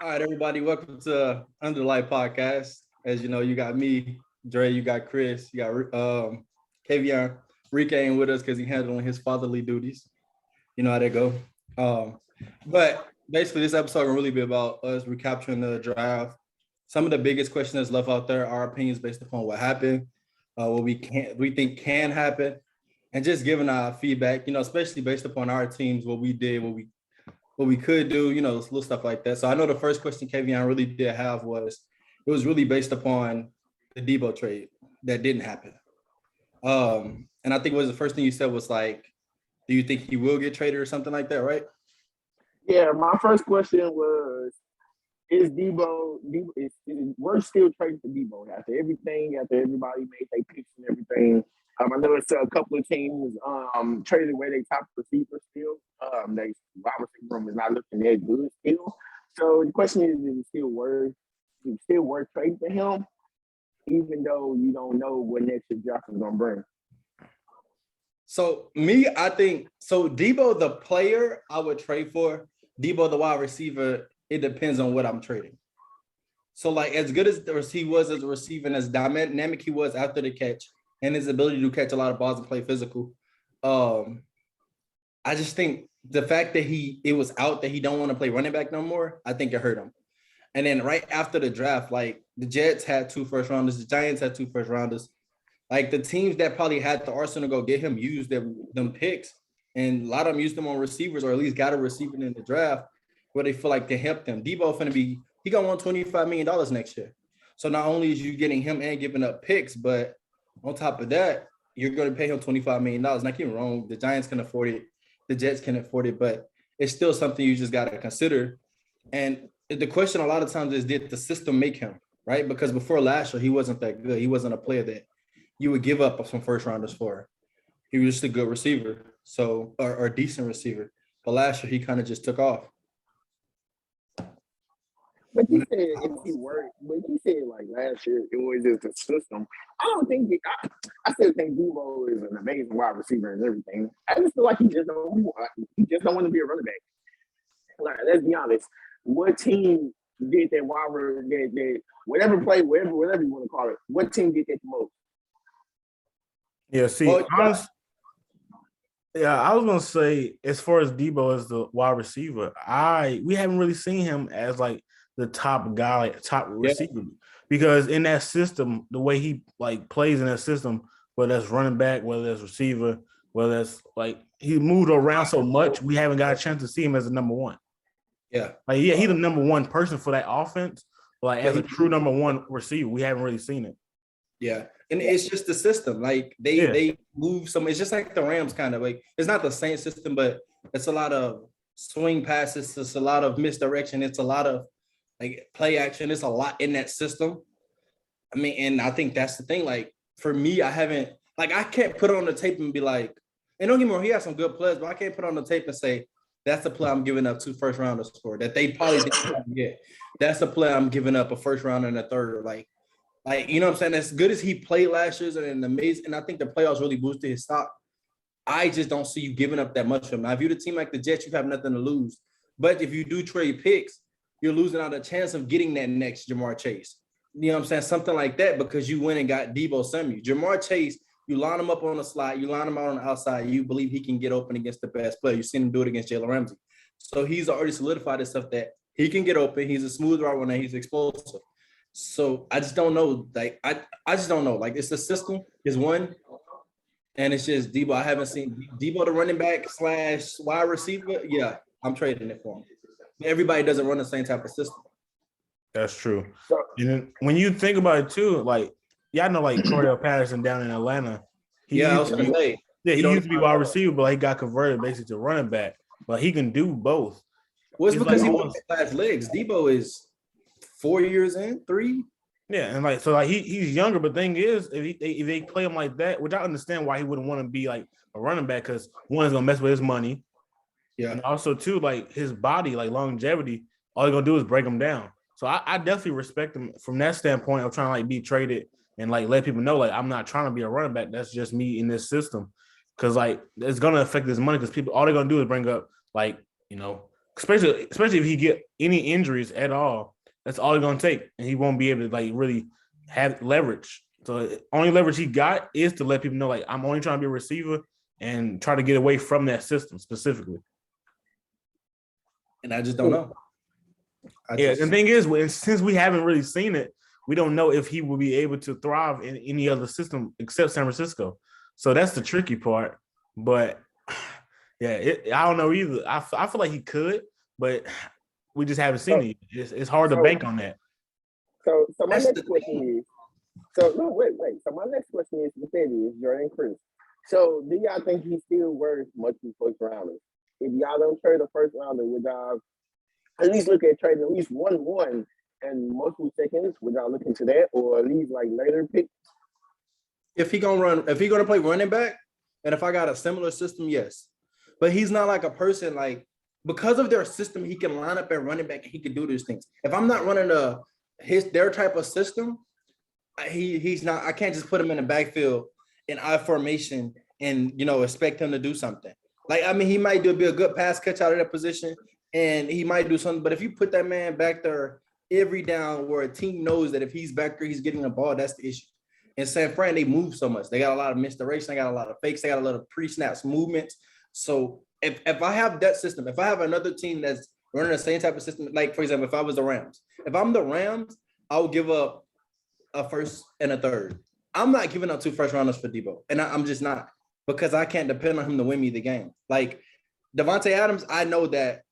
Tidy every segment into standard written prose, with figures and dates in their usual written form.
All right, everybody, welcome to Under the Light Podcast. As you know, you got me, Dre, you got Chris, you got Kavion. Rick ain't with us because he handling his fatherly duties. You know how they go. But basically, this episode will really be about us recapturing the draft. Some of the biggest questions that's left out there, our opinions based upon what happened, what we think can happen, and just giving our feedback. Especially based upon our teams, what we did, what we could do, little stuff like that. So I know the first question Kavion really did have was it was really based upon the Debo trade that didn't happen. And I think it was the first thing you said was like, do you think he will get traded or something like that, right? Yeah, my first question was, is Debo is we're still trading for Debo after everything, after everybody made their picks and everything. I know it's a couple of teams traded away their top receiver still. They wide receiver room is not looking that good still. is it still worth trading for him, even though you don't know what next year draft is gonna bring? So I think so. Debo, the player, I would trade for. Debo, the wide receiver, it depends on what I'm trading. So, like, as good as he was as a receiver and as dynamic he was after the catch and his ability to catch a lot of balls and play physical, I just think the fact that it was out that he don't want to play running back no more, I think it hurt him. And then right after the draft, like, the Jets had 2 first rounders, the Giants had 2 first rounders. Like, the teams that probably had the arsenal to go get him used them picks, and a lot of them used them on receivers, or at least got a receiver in the draft where they feel like they helped them. Debo he gonna want $25 million next year. So not only is you getting him and giving up picks, but on top of that, you're going to pay him $25 million. Not getting wrong, the Giants can afford it, the Jets can afford it, but it's still something you just got to consider. And the question a lot of times is, did the system make him, right? Because before last year, he wasn't that good. He wasn't a player that you would give up some first rounders for. He was just a good receiver, or a decent receiver. But last year, he kind of just took off. But you said like last year it was just a system. I don't think I still think Debo is an amazing wide receiver and everything. I just feel like he just don't want to be a running back. Like, let's be honest. What team did that whatever play, whatever you want to call it, what team did that the most? Yeah, see, I was gonna say, as far as Debo as the wide receiver, we haven't really seen him as like the top guy, top receiver, because in that system, the way he like plays in that system, whether that's running back, whether that's receiver, whether that's like he moved around so much, we haven't got a chance to see him as a number one. Yeah, he's the number one person for that offense, but like as a true number one receiver, we haven't really seen it. Yeah, and it's just the system. Like they move some. It's just like the Rams kind of like. It's not the same system, but it's a lot of swing passes. It's a lot of misdirection. It's a lot of like play action. It's a lot in that system. I mean, and I think that's the thing. Like, for me, I can't put on the tape and be like, and don't get me wrong, he has some good players, but I can't put on the tape and say, that's the play I'm giving up 2 first rounders for that they probably didn't get. That's the play I'm giving up a first round and a third. Like, you know what I'm saying? As good as he played last year and amazing, and I think the playoffs really boosted his stock, I just don't see you giving up that much for him. Now, if you're the team like the Jets, you have nothing to lose. But if you do trade picks, you're losing out a chance of getting that next Jamar Chase. You know what I'm saying? Something like that, because you went and got Debo Samuel. Jamar Chase, you line him up on the slide, you line him out on the outside, you believe he can get open against the best player. You've seen him do it against Jalen Ramsey. So he's already solidified himself that he can get open. He's a smooth route runner. He's explosive. So I just don't know. Like, I just don't know. Like, it's the system is one, and it's just Debo. I haven't seen Debo, the running back / wide receiver. Yeah, I'm trading it for him. Everybody doesn't run the same type of system. That's true. And then when you think about it too, like, I know like Cordell Patterson down in Atlanta. He used to be wide receiver, but he got converted basically to running back. But he can do both. Well, it's because he wants fast legs. Debo is 4 years in, 3. Yeah, and he's younger, but the thing is, if they play him like that, which I understand why he wouldn't want to be like a running back, because one is gonna mess with his money. Yeah. And also too, like, his body, like longevity, all they're gonna do is break him down. So I definitely respect him from that standpoint of trying to like be traded and like let people know, like, I'm not trying to be a running back. That's just me in this system. Cause like it's gonna affect his money, because people, all they're gonna do is bring up, like, especially if he get any injuries at all. That's all it's gonna take, and he won't be able to like really have leverage. So the only leverage he got is to let people know, like, I'm only trying to be a receiver and try to get away from that system specifically. And I just don't know. And the thing is, since we haven't really seen it, we don't know if he will be able to thrive in any other system except San Francisco. So that's the tricky part. But yeah, I don't know either. I feel like he could, but we just haven't seen it. It's hard to bank on that. So my next question is, so my next question is Jordan Chris. So do y'all think he's still worth multiple first rounders? If y'all don't trade a first rounder, would y'all at least look at trading at least one and multiple seconds? Would y'all look into that, or at least like later pick? If he gonna play running back, and if I got a similar system, yes. But he's not like a person like, because of their system, he can line up at running back and he can do these things. If I'm not running their type of system, he's not. I can't just put him in the backfield in I formation and expect him to do something. Like, I mean, he might be a good pass catch out of that position, and he might do something. But if you put that man back there every down where a team knows that if he's back there, he's getting the ball, that's the issue. In San Fran, they move so much. They got a lot of misdirection. They got a lot of fakes. They got a lot of pre-snaps movements. So if I have that system, if I have another team that's running the same type of system, like, for example, if I was the Rams, if I'm the Rams, I would give up a first and a third. I'm not giving up 2 first rounders for Debo, and I'm just not, because I can't depend on him to win me the game. Like Devontae Adams, I know that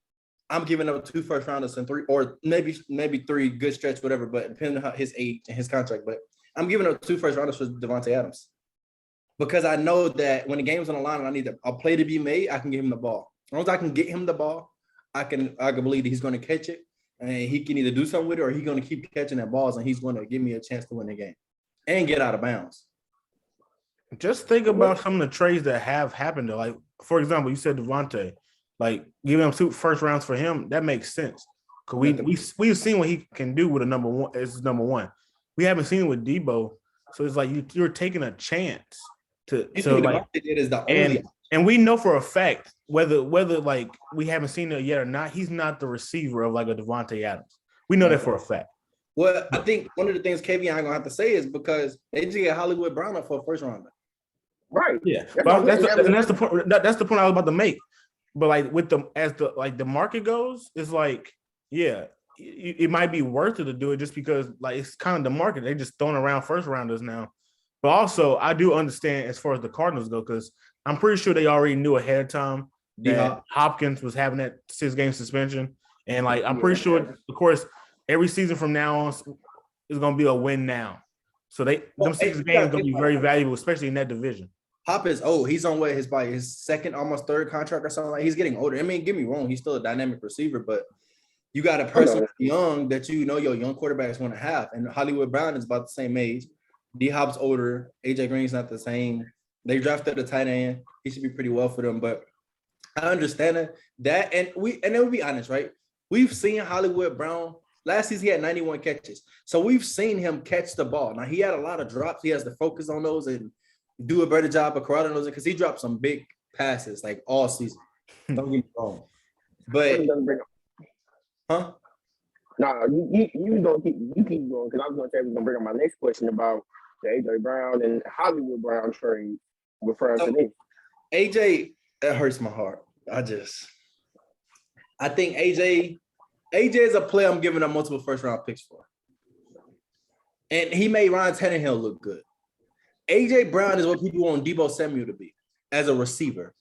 I'm giving up 2 first rounders and 3, or maybe 3, good stretch, whatever, but depending on his age and his contract. But I'm giving up 2 first rounders for Devontae Adams, because I know that when the game's on the line and I need a play to be made, I can give him the ball. As long as I can get him the ball, I can believe that he's going to catch it, and he can either do something with it, or he's going to keep catching that balls, and he's going to give me a chance to win the game and get out of bounds. Just think about some of the trades that have happened though. Like, for example, you said Devontae, like giving him 2 first rounds for him, that makes sense. Because we've seen what he can do with a number one. We haven't seen it with Debo. So it's like you're taking a chance to like, it is the only, and we know for a fact whether like we haven't seen it yet or not, he's not the receiver of like a Devontae Adams. We know that for a fact. Well, I think one of the things KV ain't gonna have to say is because they just get Hollywood Brown up for a first rounder. Right. Yeah. That's the point. That's the point I was about to make. But like as the market goes, it's like, yeah, it might be worth it to do it just because like it's kind of the market. They just throwing around first rounders now. But also, I do understand as far as the Cardinals go, because I'm pretty sure they already knew ahead of time that Hopkins was having that 6-game suspension, and like I'm pretty sure, of course, every season from now on is going to be a win now. So them 6 games going to be very valuable, especially in that division. Hop is old. He's on his second, almost third contract or something. Like, he's getting older. I mean, get me wrong, he's still a dynamic receiver, but you got a person young that your young quarterback is going to have. And Hollywood Brown is about the same age. D-Hop's older. AJ Green's not the same. They drafted a tight end. He should be pretty well for them. But I understand that. And we'll be honest, right? We've seen Hollywood Brown. Last season, he had 91 catches. So we've seen him catch the ball. Now, he had a lot of drops. He has to focus on those and do a better job of corralling those, because he dropped some big passes like all season. Don't get me wrong. But huh? Nah, you don't keep going, because I was gonna say we're gonna bring up my next question about the AJ Brown and Hollywood Brown trade referring to this. AJ, that hurts my heart. I think AJ is a player I'm giving up multiple first round picks for. And he made Ryan Tannehill look good. AJ Brown is what people want Debo Samuel to be as a receiver.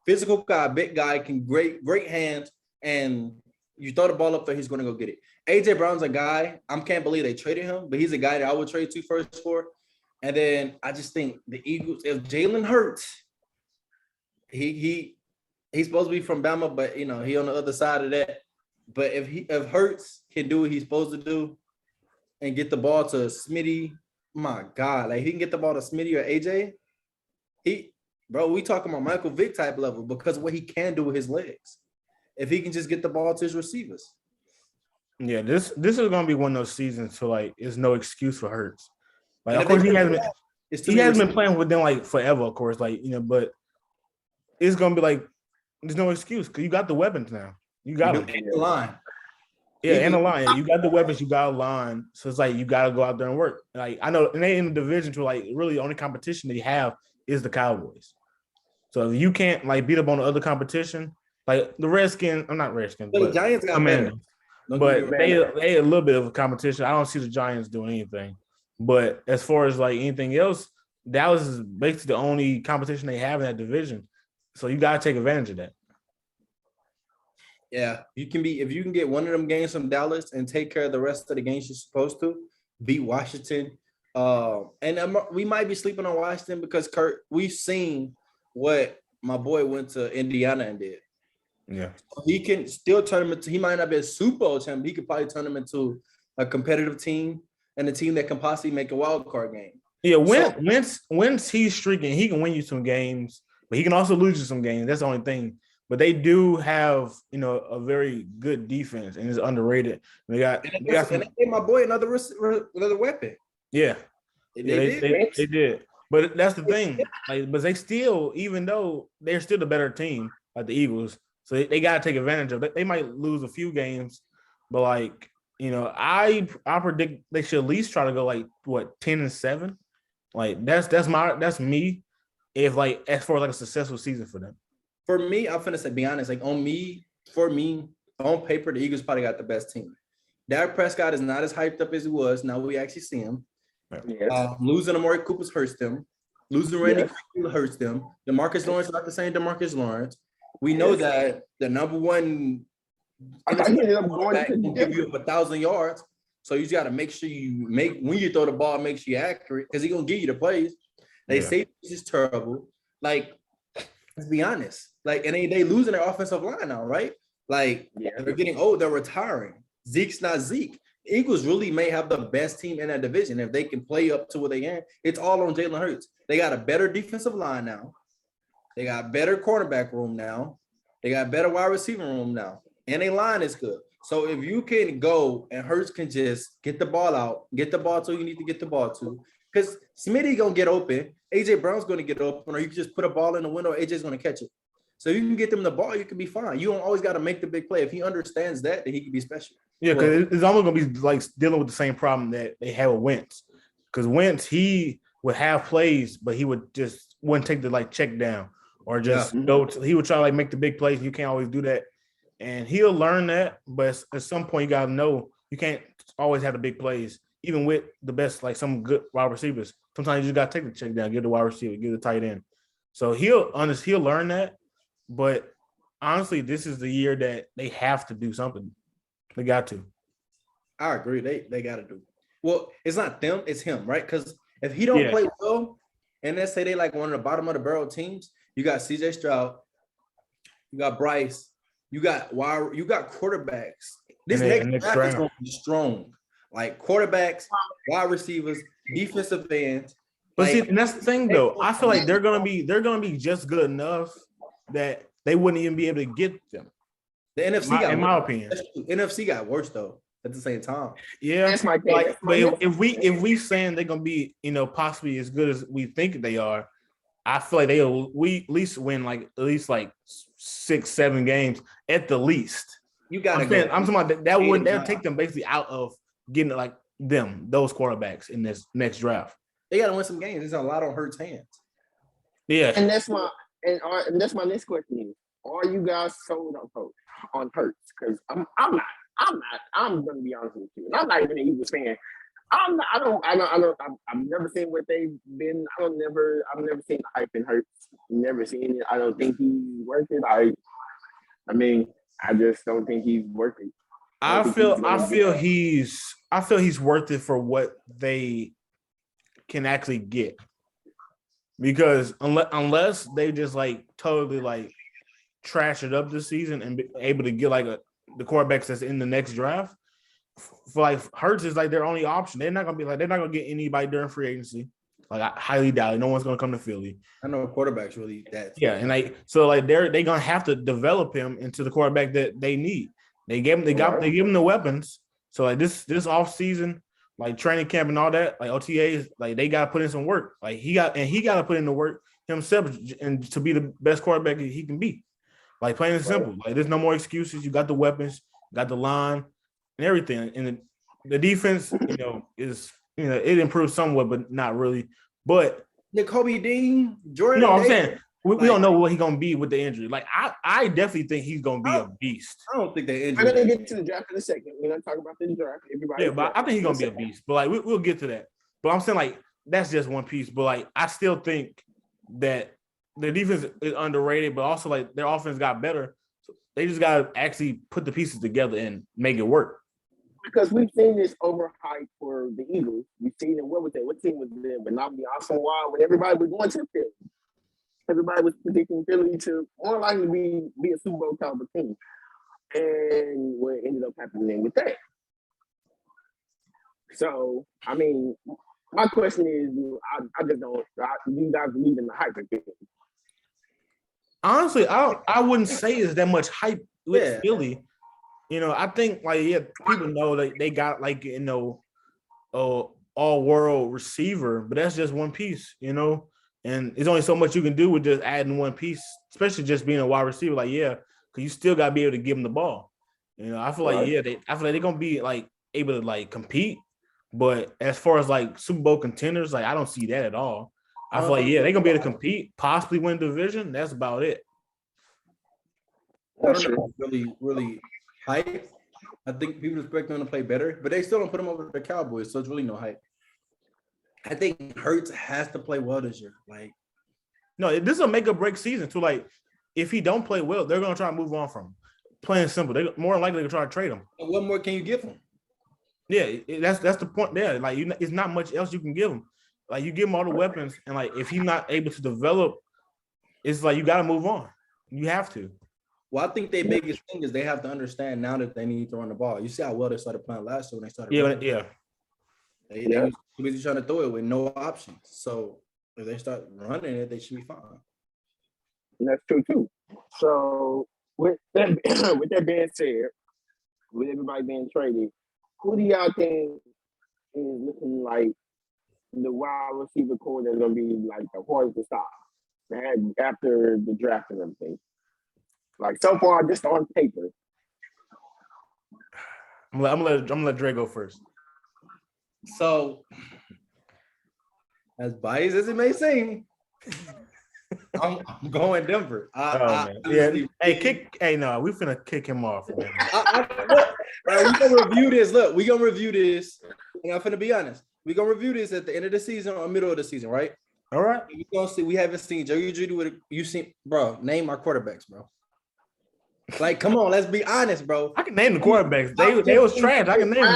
Physical guy, big guy, can great hands, and you throw the ball up there, he's going to go get it. AJ Brown's a guy, I can't believe they traded him, but he's a guy that I would trade 2 firsts for. And then I just think the Eagles, if Jalen Hurts, he's supposed to be from Bama, but he on the other side of that. But if Hurts can do what he's supposed to do and get the ball to Smitty, my God, like he can get the ball to Smitty or AJ, we talking about Michael Vick type level, because of what he can do with his legs. If he can just get the ball to his receivers. Yeah, this is gonna be one of those seasons, so like it's no excuse for Hurts. Like, of course, he hasn't been playing with them like forever, of course, like but it's gonna be like There's no excuse because you got the weapons now. You got them. The line. Yeah, and the line. You got the weapons. You got a line. So it's like you got to go out there and work. Like I know, and they in the division to like really the only competition they have is the Cowboys. So if you can't like beat up on the other competition, like the Redskins, I'm not Redskins, but the Giants got better. But they a little bit of a competition. I don't see the Giants doing anything. But as far as like anything else, Dallas is basically the only competition they have in that division. So you got to take advantage of that. Yeah, if you can get one of them games from Dallas and take care of the rest of the games you're supposed to, beat Washington. We might be sleeping on Washington because we've seen what my boy went to Indiana and did. Yeah. He can still turn him into, he might not be a Super Bowl champ, but he could probably turn him into a competitive team and a team that can possibly make a wild card game. Yeah, when he's streaking, he can win you some games, but he can also lose you some games. That's the only thing. But they do have, a very good defense, and it's underrated. They got my boy another weapon. Yeah, they did. But that's the thing. Like, but they still, even though they're still the better team, like the Eagles, so they got to take advantage of it. They might lose a few games, but like I predict they should at least try to go like 10-7. Like that's me. If like as far as like a successful season for them. For me, I'm finna say, be honest, like on paper, the Eagles probably got the best team. Dak Prescott is not as hyped up as he was. Now we actually see him. Yes. Losing Amari Cooper hurts them. Losing Randy Gregory hurts them. DeMarcus Lawrence is not the same DeMarcus Lawrence. We know that the number one will give you up 1,000 yards. So you just got to make sure when you throw the ball, make sure you're accurate because he's going to give you the plays. They say this is terrible. Like, let's be honest. Like, and they losing their offensive line now, right? Like, they're getting old. They're retiring. Zeke's not Zeke. The Eagles really may have the best team in that division if they can play up to what they can. It's all on Jalen Hurts. They got a better defensive line now. They got better quarterback room now. They got better wide receiver room now. And their line is good. So if you can go and Hurts can just get the ball out, get the ball to who you need to get the ball to, because Smitty going to get open, A.J. Brown's going to get open, or you can just put a ball in the window, A.J.'s going to catch it. So you can get them the ball, you can be fine. You don't always got to make the big play. If he understands that, then he can be special. Yeah, because it's almost going to be like dealing with the same problem that they have with Wentz. Because Wentz, he would have plays, but he wouldn't take the like check down or just go. He would try to like make the big plays. You can't always do that. And he'll learn that, but at some point you got to know you can't always have the big plays, even with the best, like some good wide receivers. Sometimes you just got to take the check down, give the wide receiver, give the tight end. So he'll learn that. But honestly, this is the year that they have to do something. They got to. I agree. They got to do. Well, it's not them, it's him, right? Because if he don't play well, and let's say they like one of the bottom of the barrel teams, you got C.J. Stroud, you got Bryce, you got quarterbacks. This next draft is going to be strong. Like quarterbacks, wide receivers, defensive ends. But see, and that's the thing though. I feel like they're gonna be just good enough that they wouldn't even be able to get them. The NFC in my opinion. NFC got worse though at the same time. Yeah. That's my like, but if we saying they're gonna be, possibly as good as we think they are, I feel like we at least win like at least like 6-7 games at the least. You gotta I'm talking about that'll take them basically out of getting like those quarterbacks in this next draft. They gotta win some games. There's a lot on Hurts' hands. Yeah. And that's my next question. Are you guys sold on Hurts? Because I'm not. I'm gonna be honest with you. And I'm not even an Eagles fan. I've never seen what they've been. I've never seen the hype in Hurts. Never seen it. I don't think he's worth it. I just don't think he's worth it. I feel he's worth it for what they can actually get. Because unless they just like totally like trash it up this season and be able to get like the quarterbacks that's in the next draft, for like Hurts is like their only option. They're not gonna get anybody during free agency. Like I highly doubt it. No one's gonna come to Philly. I know a quarterback's really that. Yeah, and they're gonna have to develop him into the quarterback that they need. They gave him the weapons. So like this off season, like training camp and all that, like OTAs, like they gotta put in some work. Like he got to put in the work himself and to be the best quarterback he can be. Like plain and simple. Like there's no more excuses. You got the weapons, got the line, and everything. And the defense, is it improved somewhat, but not really. But Kobe Dean, Jordan. No, I'm saying we don't know what he's gonna be with the injury. Like I definitely think he's gonna be a beast. I don't think they injured. We're gonna get to the draft in a second. We're gonna talk about the draft. Everybody, but I think he's gonna be a beast. But like we'll get to that. But I'm saying like that's just one piece. But like I still think that their defense is underrated, but also like their offense got better. So they just gotta actually put the pieces together and make it work. Because we've seen this overhype for the Eagles. We've seen it. What team was there? But not the awesome wild when everybody was going to Philly. Everybody was predicting Philly to more likely be a Super Bowl caliber team. And what ended up happening with that. So, I mean, my question is, I just don't. You guys believe in the hype again? Honestly, I wouldn't say it's that much hype with Philly. I think people know that they got all-world receiver, but that's just one piece, and there's only so much you can do with just adding one piece, especially just being a wide receiver. Because you still got to be able to give them the ball. I feel like they're gonna be able to compete, but as far as Super Bowl contenders, I don't see that at all. I feel like they're gonna be able to compete, possibly win division. That's about it. I don't know, really hype. I think people expect them to play better, but they still don't put them over the Cowboys, so it's really no hype. I think Hurts has to play well this year. No, this is a make or break season too. If he don't play well, they're gonna try to move on from him. Plain and simple. They more likely to try to trade him. And what more can you give him? Yeah, that's the point there. It's not much else you can give him. You give him all the weapons, and if he's not able to develop, it's you got to move on. You have to. Well, I think their biggest thing is they have to understand now that they need to run the ball. You see how well they started playing last year when they started. They were busy trying to throw it with no options. So if they start running it, they should be fine. And that's true too. So with that being said, with everybody being traded, who do y'all think is looking like the wide receiver core that's gonna be the hardest to stop after the draft and everything? So far, just on paper. I'm gonna let Dre go first. So, as biased as it may seem, I'm going Denver. We finna kick him off, man. We're gonna review this. Look, we're gonna review this, and I'm finna be honest. We're gonna review this at the end of the season or middle of the season, right? All right. We're gonna see. We haven't seen Jerry Judy. You seen, bro? Name our quarterbacks, bro. Come on, let's be honest, bro. I can name the quarterbacks. They was trash. I can name them.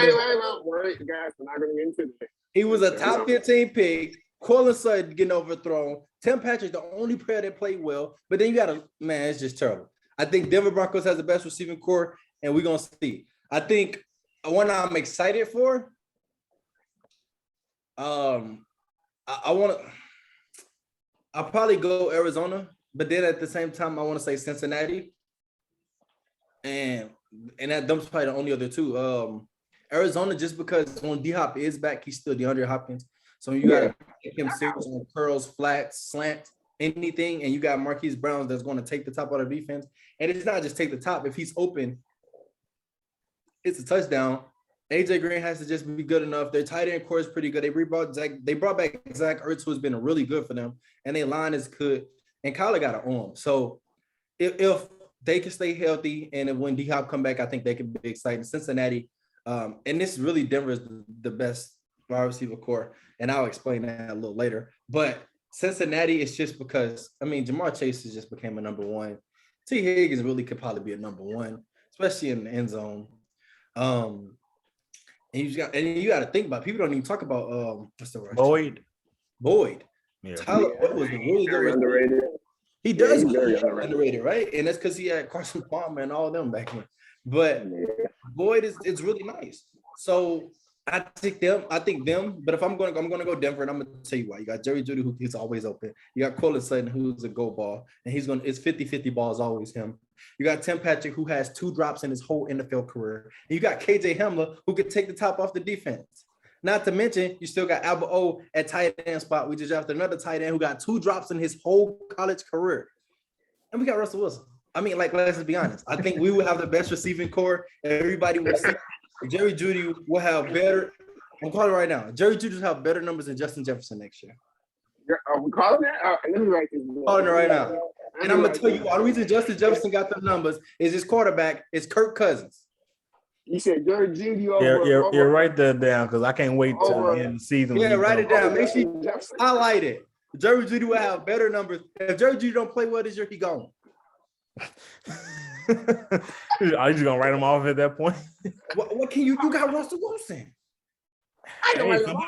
Wait, guys, we're not gonna get into that. He was a top 15 pick. Cortland Sutton getting overthrown. Tim Patrick, the only player that played well. But then you got it's just terrible. I think Denver Broncos has the best receiving core, and we're gonna see. I think one I'm excited for. I'll probably go Arizona, but then at the same time, I want to say Cincinnati. And that them's probably the only other two. Arizona, just because when D-Hop is back, he's still DeAndre Hopkins. So you got to take him serious on curls, flats, slants, anything. And you got Marquise Brown that's going to take the top out of defense. And it's not just take the top. If he's open, it's a touchdown. AJ Green has to just be good enough. Their tight end core is pretty good. They brought back Zach Ertz, who's been really good for them. And their line is good. And Kyler got an arm. So if they can stay healthy, and when D-Hop come back, I think they can be exciting. Cincinnati, and this really Denver is the best wide receiver core, and I'll explain that a little later. But Cincinnati is just because, Jamar Chase has just became a number one. T. Higgins really could probably be a number one, especially in the end zone. And you got to think about, people don't even talk about what's the word? Boyd. Yeah. Tyler was really good. Underrated. He does underrated, right? And that's because he had Carson Palmer and all of them back then. But Boyd is really nice. So I think them. But if I'm going to go Denver, and I'm going to tell you why. You got Jerry Jeudy, who is always open. You got Cortland Sutton, who's a go ball, and it's 50-50 balls always him. You got Tim Patrick, who has 2 drops in his whole NFL career. And you got KJ Hamler, who could take the top off the defense. Not to mention, you still got Albert O at tight end spot. We just drafted another tight end who got 2 drops in his whole college career. And we got Russell Wilson. I mean, like, let's be honest. I think we will have the best receiving core. Everybody will see. Jerry Jeudy will have better. I'm calling it right now. Jerry Jeudy will have better numbers than Justin Jefferson next year. Are we calling that? Let me write this down. Calling it right now. And I'm going to tell you why the reason Justin Jefferson got the numbers is his quarterback is Kirk Cousins. You said Jerry Jeudy over. You're right there down because I can't wait till the end of the season. Yeah, write it down. Make sure you highlight it. Jerry Jeudy will have better numbers. If Jerry Jeudy don't play well this year, he gone. Are you just gonna write him off at that point? What can you got Russell Wilson?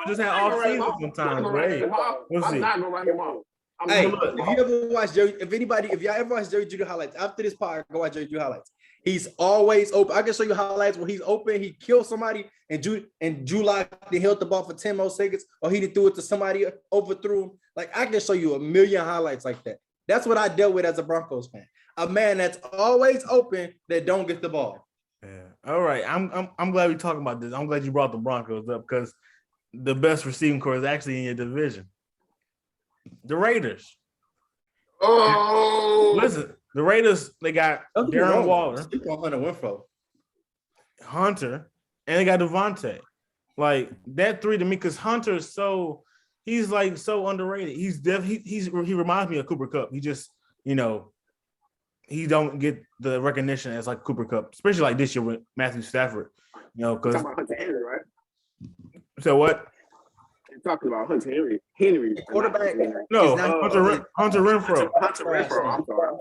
Just have off season sometimes, right? I'm not gonna write him off. Hey, if you ever watch Jerry, if y'all ever watch Jerry Jeudy highlights after this pod, go watch Jerry Jeudy highlights. He's always open. I can show you highlights where he's open, he killed somebody, and July they held the ball for 10 more seconds, or he threw it to somebody, overthrew him. Like, I can show you a million highlights like that. That's what I dealt with as a Broncos fan. A man that's always open that don't get the ball. Yeah. All right. I'm glad we're talking about this. I'm glad you brought the Broncos up because the best receiving core is actually in your division. The Raiders. Oh, listen, the Raiders, they got Darren Waller, Hunter, and they got Devontae. Like, that three to me, because Hunter is he's like so underrated. He reminds me of Cooper Kupp. He just, he don't get the recognition as like Cooper Kupp, especially like this year with Matthew Stafford. Because Hunter Henry, right? So what? You're talking about Hunter Henry. Quarterback. No, Hunter Renfrow. Hunter Renfrow. I'm sorry.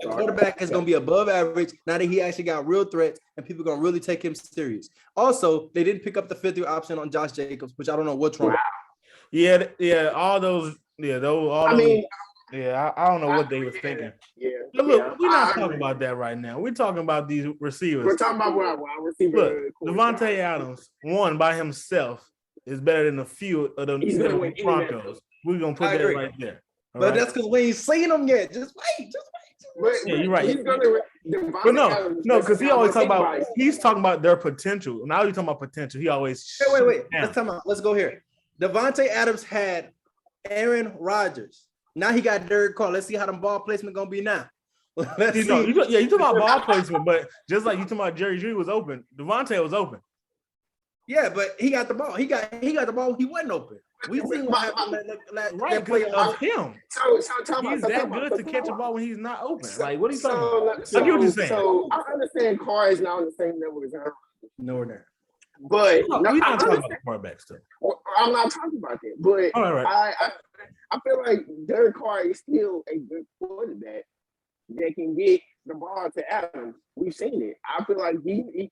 Quarterback is going to be above average now that he actually got real threats and people are going to really take him serious. Also, they didn't pick up the fifth-year option on Josh Jacobs, which I don't know what's wrong. Wow. Yeah, all those. Yeah, I don't know what they were thinking. Yeah. But look, we're not talking about that right now. We're talking about these receivers. We're talking about wide receivers. Look, Devontae Adams, one by himself, is better than a few of the Broncos. We're going to put that right there. But that's because we ain't seen them yet. Just wait. Yeah, you're right. But no, because he always he's talking about their potential. Now he's talking about potential. He always wait. Let's go here. Devontae Adams had Aaron Rodgers. Now he got Derek Carr. Let's see how the ball placement gonna be now. Let's see. You talking about ball placement, but just like you talking about Jerry Jeudy was open, Devontae was open. Yeah, but he got the ball. He got the ball. He wasn't open. We seen what happened that play of him. So he's that good to catch a ball when he's not open. Like, what are you talking about? I get what you're saying. So I understand Carr is not on the same level as Aaron. No, we're not. But we're not talking about the quarterback stuff. I'm not talking about that. But I feel like Derek Carr is still a good quarterback that can get the ball to Adams. We've seen it. I feel like he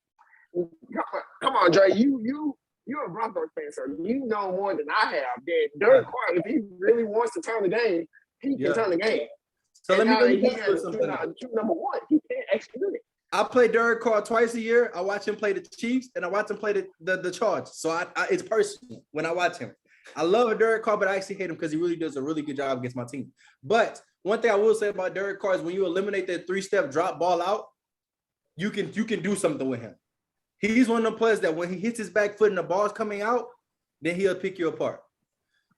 come on, Dre. You're a Broncos fan, sir. You know more than I have that Derek Carr, if he really wants to turn the game, he can turn the game. So let me he has number one. He can't actually do it. I play Derek Carr twice a year. I watch him play the Chiefs and I watch him play the Chargers. So it's personal when I watch him. I love Derek Carr, but I actually hate him because he really does a really good job against my team. But one thing I will say about Derek Carr is when you eliminate that 3-step drop ball out, you can do something with him. He's one of the players that when he hits his back foot and the ball's coming out, then he'll pick you apart.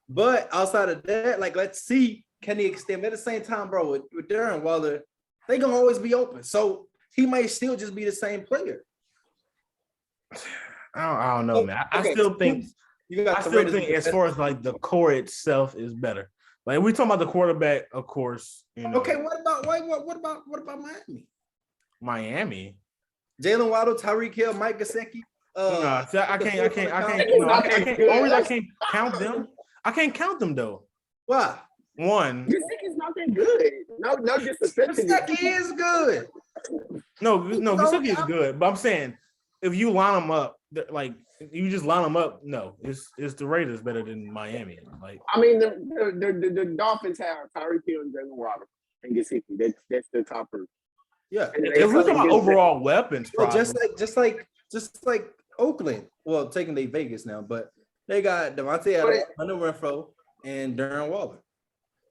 But outside of that, like, let's see, can he extend? But at the same time, bro, with Darren Waller, they gonna always be open. So he might still just be the same player. I don't know, man. I still think as far as like the core itself is better. Like, we talking about the quarterback, of course. Okay, what about Miami? Miami. Jalen Waddle, Tyreek Hill, Mike Gesicki. I can't count them. I can't count them though. Why? One. Gesicki's not that good. No disrespect. Gesicki is good. No, Gesicki is good. But I'm saying, if you line them up, like you just line them up, no, it's the Raiders better than Miami. Like, I mean, the Dolphins have Tyreek Hill and Jalen Waddle and Gesicki. That's the top group. Yeah, if we're talking about overall weapons, just like Oakland. Well, taking they Vegas now, but they got Devontae Adams, Hunter Renfrow, and Darren Waller.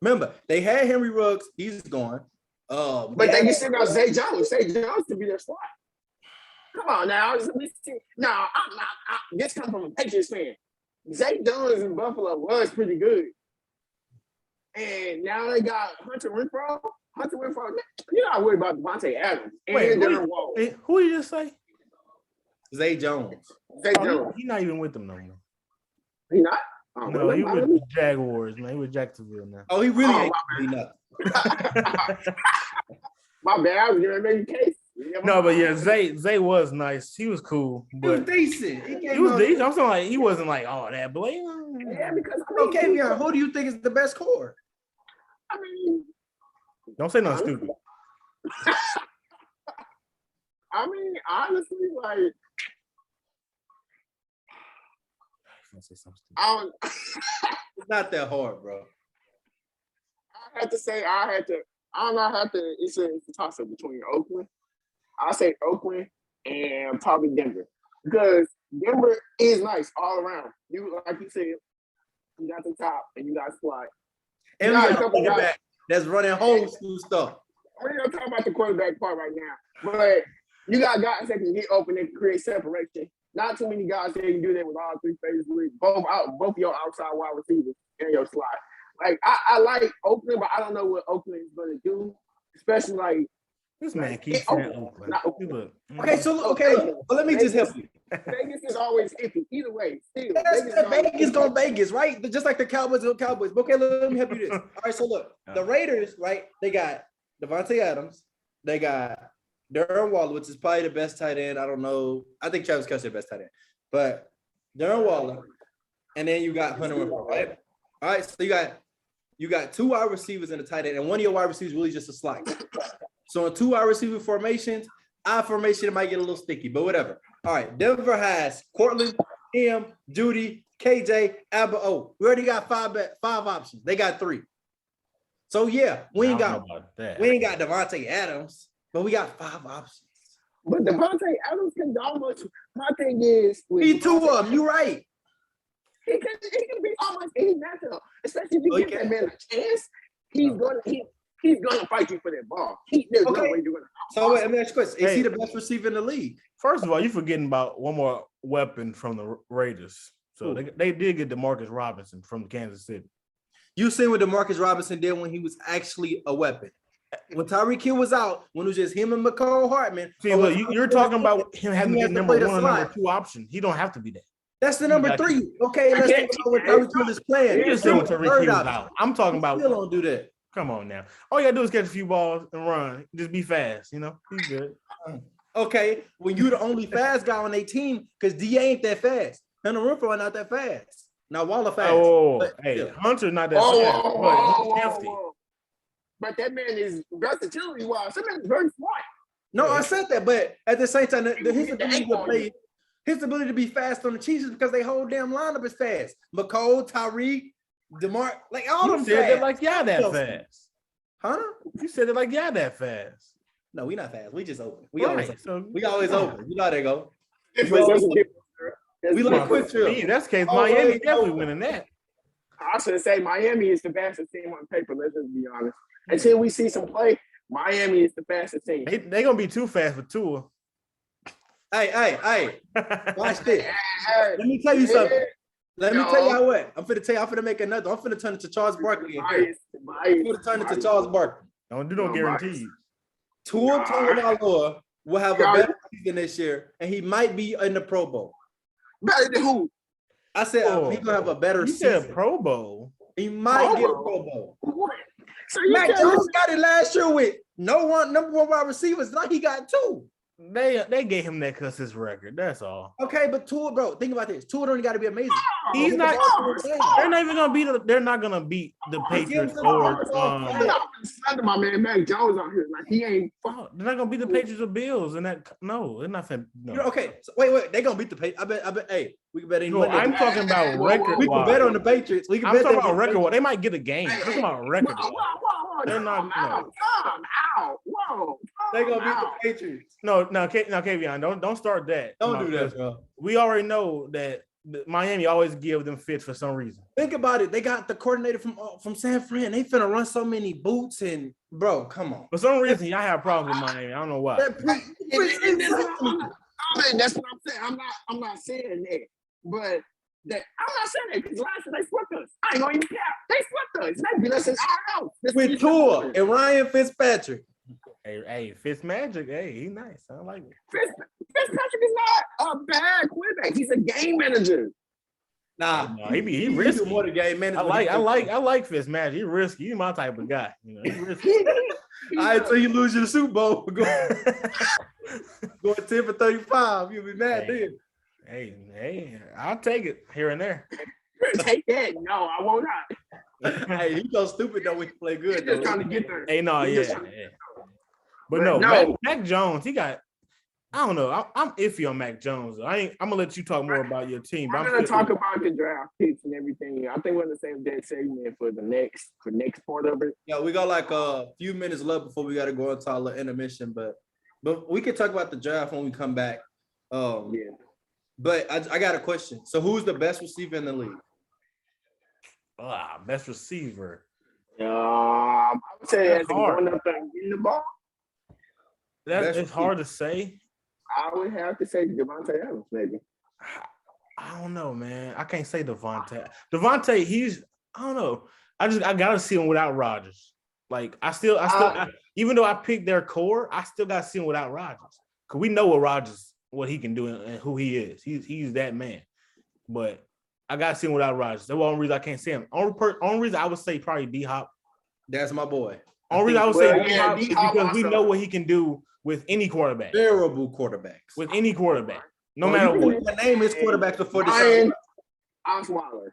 Remember, they had Henry Ruggs. He's gone. But they still got Zay Jones. Zay Jones to be their slot. Come on now. No, I'm not. This comes from a Patriots fan. Zay Jones in Buffalo was pretty good. And now they got Hunter Renfrow. Hunter Renfrow, you're not worried about Devontae Adams and Darren Waller. Who you just say? Zay Jones. He's not even with them no more. He not? No, he with the Jaguars, man. He with Jacksonville now. Oh, he really ain't nothing. My bad. I was gonna make a case. No, but yeah, Zay was nice. He was cool. But he was decent. He was decent. I'm saying like he wasn't like that, but yeah, because Kevion, who do you think is the best core? I mean, don't say nothing stupid. I mean, honestly, like, Say something stupid. It's not that hard, bro. I have to say, it's a toss-up between Oakland. I'll say Oakland and probably Denver. Because Denver is nice all around. You, like you said, you got the top and you got slot. And we got a couple guys that's running home school stuff. We're going to talk about the quarterback part right now. But you got guys that can get open and create separation. Not too many guys that can do that with all three phases. Both your outside wide receivers and your slot. Like, I like Oakland, but I don't know what Oakland is going to do. Especially, like, this man keeps saying Oakland. But let me just help you. Vegas is always iffy. Either way, still. Vegas go Vegas, right? Just like the Cowboys go Cowboys. Okay, let me help you this. All right, so look, the Raiders, right? They got Devontae Adams. They got Darren Waller, which is probably the best tight end. I don't know. I think Travis Kelce is the best tight end. But Darren Waller, and then you got Hunter Renfrow, right? All right, so you got two wide receivers in the tight end, and one of your wide receivers really just a slot. So in two wide receiver formations, I formation it might get a little sticky, but whatever. All right, Denver has Cortland, Tim, Judy, KJ, Abba O. We already got five options. They got three. So yeah, we ain't got Devontae Adams, but we got five options. But Devontae Adams can almost. My thing is, he two of them. You right. He can be almost any matchup, especially if you give that man a chance. He's gonna fight you for that ball. There's no way you're gonna. So wait, let me ask you a question: is he the best receiver in the league? First of all, you're forgetting about one more weapon from the Raiders. So they did get DeMarcus Robinson from Kansas City. You seen what DeMarcus Robinson did when he was actually a weapon. When Tyreek Hill was out, when it was just him and McCall Hartman. See, look, you're talking about him having to get number one or number two option. He don't have to be that. That's the number three. Okay, let's think about what Tyreek Hill is playing. You just said when Tyreek Hill was out. I'm talking about. Still don't do that. Come on now. All you gotta do is catch a few balls and run. Just be fast, you know. He's good. Okay, when you're the only fast guy on their team, because DA ain't that fast. Hunter Renfrow not that fast. Now Waller fast. Hunter's not that fast, but he's hefty. But that man is versatility wise. That man is very smart. No, I said that, but at the same time, his ability to be fast on the Chiefs is because they whole damn lineup is fast. McCole, Tyreek, DeMar, like all them said fast. That like y'all that fast. Huh? You said it like y'all that fast. No, we not fast. We just open. We always open. You know how they go. We like quick drill. That's the case. Miami definitely winning that. I should say Miami is the fastest team on paper. Let's just be honest. Until we see some play, Miami is the fastest team. They gonna be too fast for Tua. Hey. Watch this. Let me tell you something. Let me tell you what. I'm finna make another. I'm finna turn it to Charles Barkley. I'm finna turn it to Charles Barkley. Don't do no guarantees. Tua Tagovailoa will have a better season this year, and he might be in the Pro Bowl. Better than who? I said he's gonna have a better season. You said Pro Bowl. He might get a Pro Bowl. What? So Mac Jones got it last year with number one wide receivers. Now he got two. They gave him that because his record. That's all. Okay, but Tua, bro, think about this. Tua don't got to be amazing. He's not. They're not even gonna beat. They're not gonna beat the Patriots or. Under my man Mac Jones on here, like he ain't. They're not gonna beat the Patriots or Bills, and that they're not. No. Okay, so wait. They gonna beat the Patriots. I bet. Hey, we can bet any. No, I'm talking about record. We can bet on the Patriots. I'm talking about record. They might get a game. I'm talking about record. They're not. Whoa. They gonna beat the Patriots. No, Kevion, don't start that. Don't do that, bro. We already know that Miami always give them fits for some reason. Think about it. They got the coordinator from San Fran. They finna run so many boots and bro, come on. For some reason, y'all have problems with Miami. I don't know why. That's what I'm saying. I'm not saying that, but I'm not saying that because last year they swept us. I ain't gonna even cap. They swept us. They beat us in our house. With Tua and Ryan Fitzpatrick. Hey, Fitzmagic. Hey, he's nice. I like it. Fitzpatrick is not a bad quarterback. He's a game manager. Nah, no, he risky. More the game manager. I like Fitzmagic. He's risky. He's my type of guy. You know, he's risky. All right, so you lose your Super Bowl. Going 10 for 35. You'll be mad then. Hey, I'll take it here and there. Take that. No, I won't not. Hey, he so stupid though. We can play good. He's just trying to get there. Hey, no, yeah. But no, Mac Jones, he got. I don't know. I'm iffy on Mac Jones. I'm gonna let you talk more about your team. I'm gonna talk about the draft picks and everything. I think we're in the same dead segment for the next part of it. Yeah, we got like a few minutes left before we got to go into our little intermission, but we can talk about the draft when we come back. Yeah. But I got a question. So who's the best receiver in the league? Best receiver. I would say that's going up there and getting the ball. It's hard to say. I would have to say Devontae Adams, maybe. I don't know, man. I can't say Devontae. Devontae, I don't know. I gotta see him without Rodgers. Like even though I picked their core, I still gotta see him without Rodgers. Cause we know what he can do and who he is. He's that man. But I gotta see him without Rodgers. That's the only reason I can't see him. Only reason I would say probably D-Hop. That's my boy. Only reason I would say D-Hop is because we know what he can do with any quarterback. Terrible quarterbacks. With any quarterback. No matter what. The name is quarterback before the Brian Osweiler.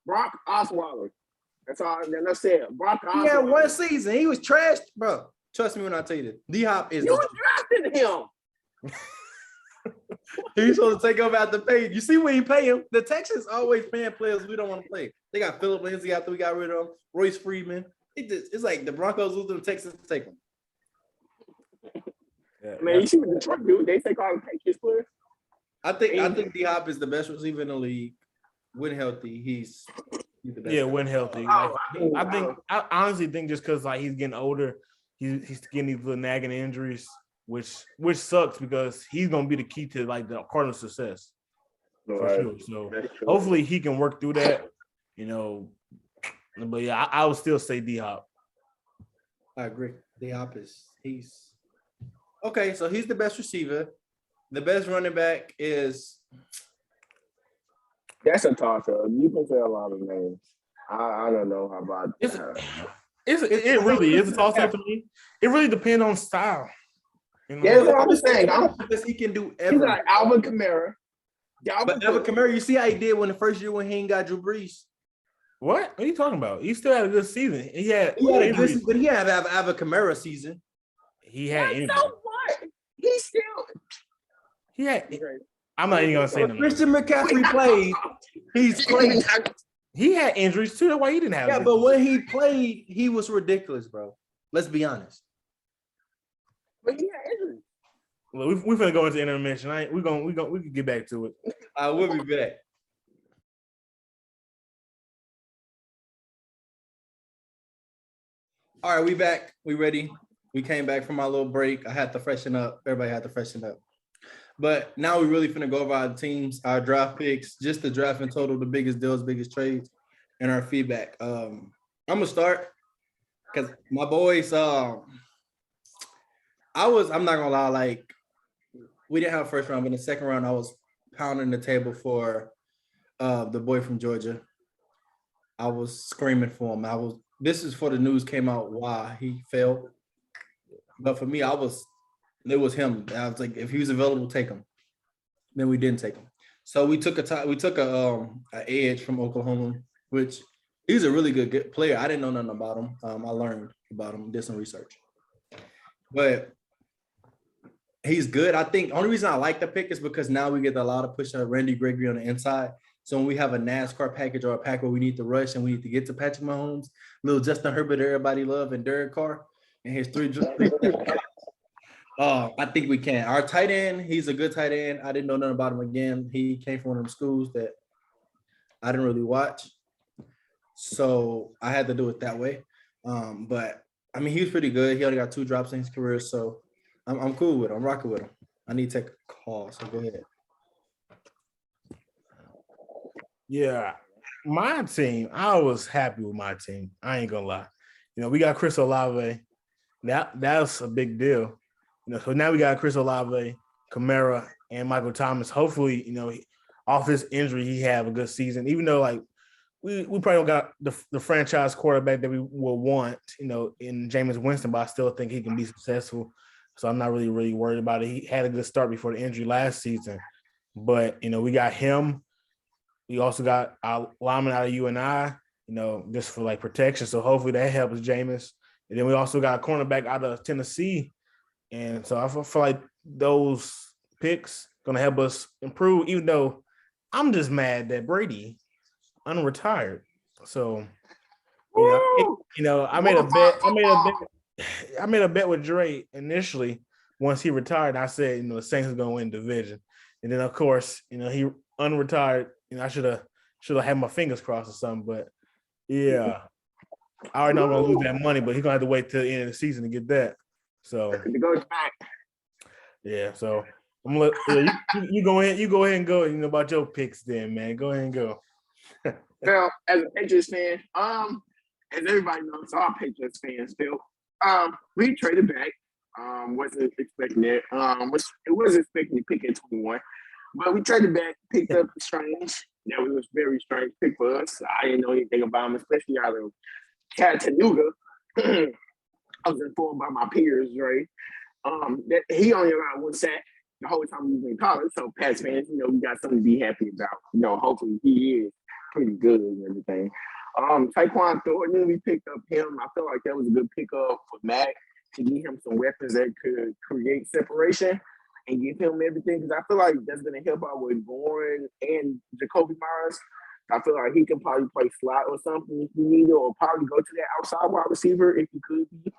Brock Osweiler. That's all I said. Brock Osweiler. He had one season. He was trashed, bro. Trust me when I tell you this. D-Hop is. You drafted him. He's supposed to take over out the pay. You see when you pay him? The Texans always paying players we don't want to play. They got Philip Lindsay after we got rid of him. Royce Freeman. It's like the Broncos lose them, the Texans take them. Yeah, man, you see what Detroit do? They take all the Patriots players. I think D-Hop is the best receiver in the league. When healthy, he's the best. Yeah, when healthy. I honestly think just because like he's getting older, he's getting these little nagging injuries, which sucks because he's gonna be the key to like the Cardinals' success for sure. So hopefully he can work through that. You know, but yeah, I would still say D-Hop. I agree. D-Hop he's okay. So he's the best receiver. The best running back is. That's a toss-up. You can say a lot of names. I don't know how about it really is a toss-up to me. It really depends on style. You know? Yeah, that's what I'm saying. Because he can do everything. He's like Alvin Kamara. Alvin Kamara, you see how he did when he ain't got Drew Brees? What are you talking about? He still had a good season. He had a good season, but he had to have Alvin Kamara season. He had injuries. So what? He had. I'm not even gonna say nothing. Christian McCaffrey played. He's played. He had injuries too. That's why he didn't have. Yeah, but when he played, he was ridiculous, bro. Let's be honest. But he had injuries. Well, we're gonna go into intermission. We can get back to it. I will be back. All right, we back. We ready. We came back from our little break. I had to freshen up. Everybody had to freshen up. But now we're really finna go over our teams, our draft picks, just the draft in total, the biggest deals, biggest trades, and our feedback. I'm gonna start because my boys. I'm not gonna lie, like we didn't have a first round, but in the second round, I was pounding the table for the boy from Georgia. I was screaming for him. This is before the news came out why he failed. But for me, it was him. I was like, if he was available, take him. Then we didn't take him. So we took an edge from Oklahoma, which he's a really good player. I didn't know nothing about him. I learned about him, did some research. But he's good. I think the only reason I like the pick is because now we get a lot of push on Randy Gregory on the inside. So when we have a NASCAR package or a pack where we need to rush and we need to get to Patrick Mahomes, little Justin Herbert, everybody love, and Derek Carr, and his three I think we can. Our tight end, he's a good tight end. I didn't know nothing about him again. He came from one of them schools that I didn't really watch. So I had to do it that way. But I mean, he was pretty good. He only got 2 drops in his career. So I'm cool with him. I'm rocking with him. I need to take a call. So go ahead. Yeah, my team. I was happy with my team. I ain't gonna lie. We got Chris Olave. That's a big deal. So now we got Chris Olave, Kamara, and Michael Thomas. Hopefully, off this injury, he have a good season. Even though like we probably don't got the franchise quarterback that we will want, in Jameis Winston, but I still think he can be successful. So I'm not really worried about it. He had a good start before the injury last season, but we got him. We also got our lineman out of UNI, just for like protection. So hopefully that helps Jameis. And then we also got a cornerback out of Tennessee. And so I feel like those picks going to help us improve, even though I'm just mad that Brady unretired. So, I made a bet. I made a bet with Dre initially once he retired. I said, the Saints are going to win the division. And then, of course, he unretired. I should have had my fingers crossed or something. But, yeah, I already know I'm going to lose that money, but he's going to have to wait till the end of the season to get that. So it goes back. Yeah, so I'm gonna you go ahead. You go ahead and go. About your picks, then, man. Go ahead and go. Well, as a Patriots fan, as everybody knows, all Patriots fans still. We traded back. Wasn't expecting it. It was expecting to pick at 21, but we traded back, picked up Strange. That was a very strange pick for us. I didn't know anything about him, especially out of Chattanooga. I was informed by my peers, right? That he only allowed one sack the whole time he was in college. So Pats fans, we got something to be happy about. Hopefully he is pretty good and everything. Tyquan Thornton, we picked up him. I feel like that was a good pickup for Mac to give him some weapons that could create separation and give him everything. Because I feel like that's going to help out with Bourne and Jacoby Myers. I feel like he can probably play slot or something if you need it, or probably go to that outside wide receiver if you could be.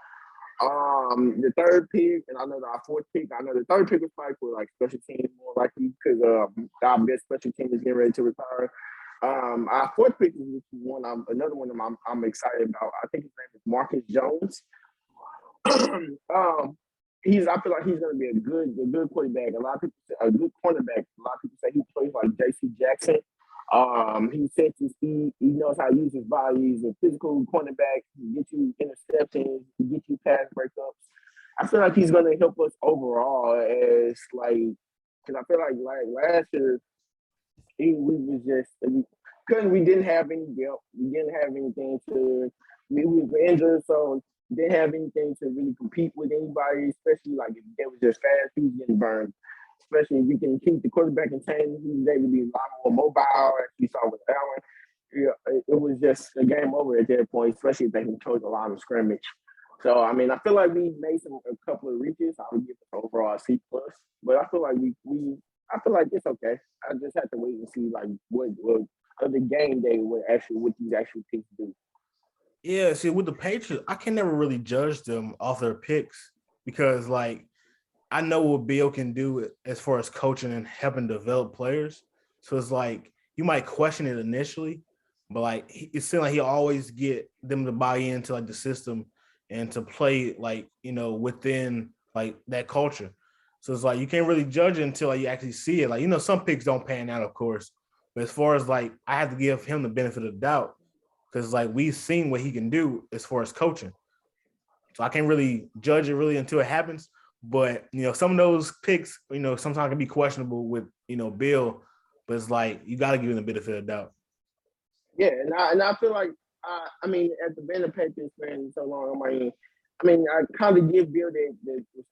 The third pick, and I know our fourth pick, I know the third pick was probably for like special teams more likely because our best special team is getting ready to retire. Our fourth pick is another one I'm excited about. I think his name is Marcus Jones. I feel like he's going to be a good quarterback. A lot of people say a good cornerback. A lot of people say he plays like J.C. Jackson. He sets his feet. He knows how to use his body. He's a physical cornerback. He get you interceptions. He get you pass breakups. I feel like he's going to help us overall as because I feel like last year we didn't have any depth. We didn't have anything we were injured, so didn't have anything to really compete with anybody, especially like if they was just fast, he was getting burned. Especially if you can keep the quarterback in time, he was able to be a lot more mobile, as we saw with Allen. Yeah, it was just a game over at that point, especially if they control the line of scrimmage. So, I mean, I feel like we made a couple of reaches. I would give it overall C+, but I feel like I feel like it's okay. I just have to wait and see like what of the game day what these actual picks do. Yeah, see, with the Patriots, I can never really judge them off their picks because, like, I know what Bill can do as far as coaching and helping develop players. So it's like you might question it initially, but like it seems like he always get them to buy into like the system and to play like within like that culture. So it's like you can't really judge it until like, you actually see it. Like some picks don't pan out, of course, but as far as like I have to give him the benefit of the doubt because like we've seen what he can do as far as coaching. So I can't really judge it really until it happens. But some of those picks, sometimes can be questionable with Bill, but it's like you got to give him the benefit of the doubt. Yeah, and I feel like I mean, at the being a Patriots fan so long, I kind of give Bill the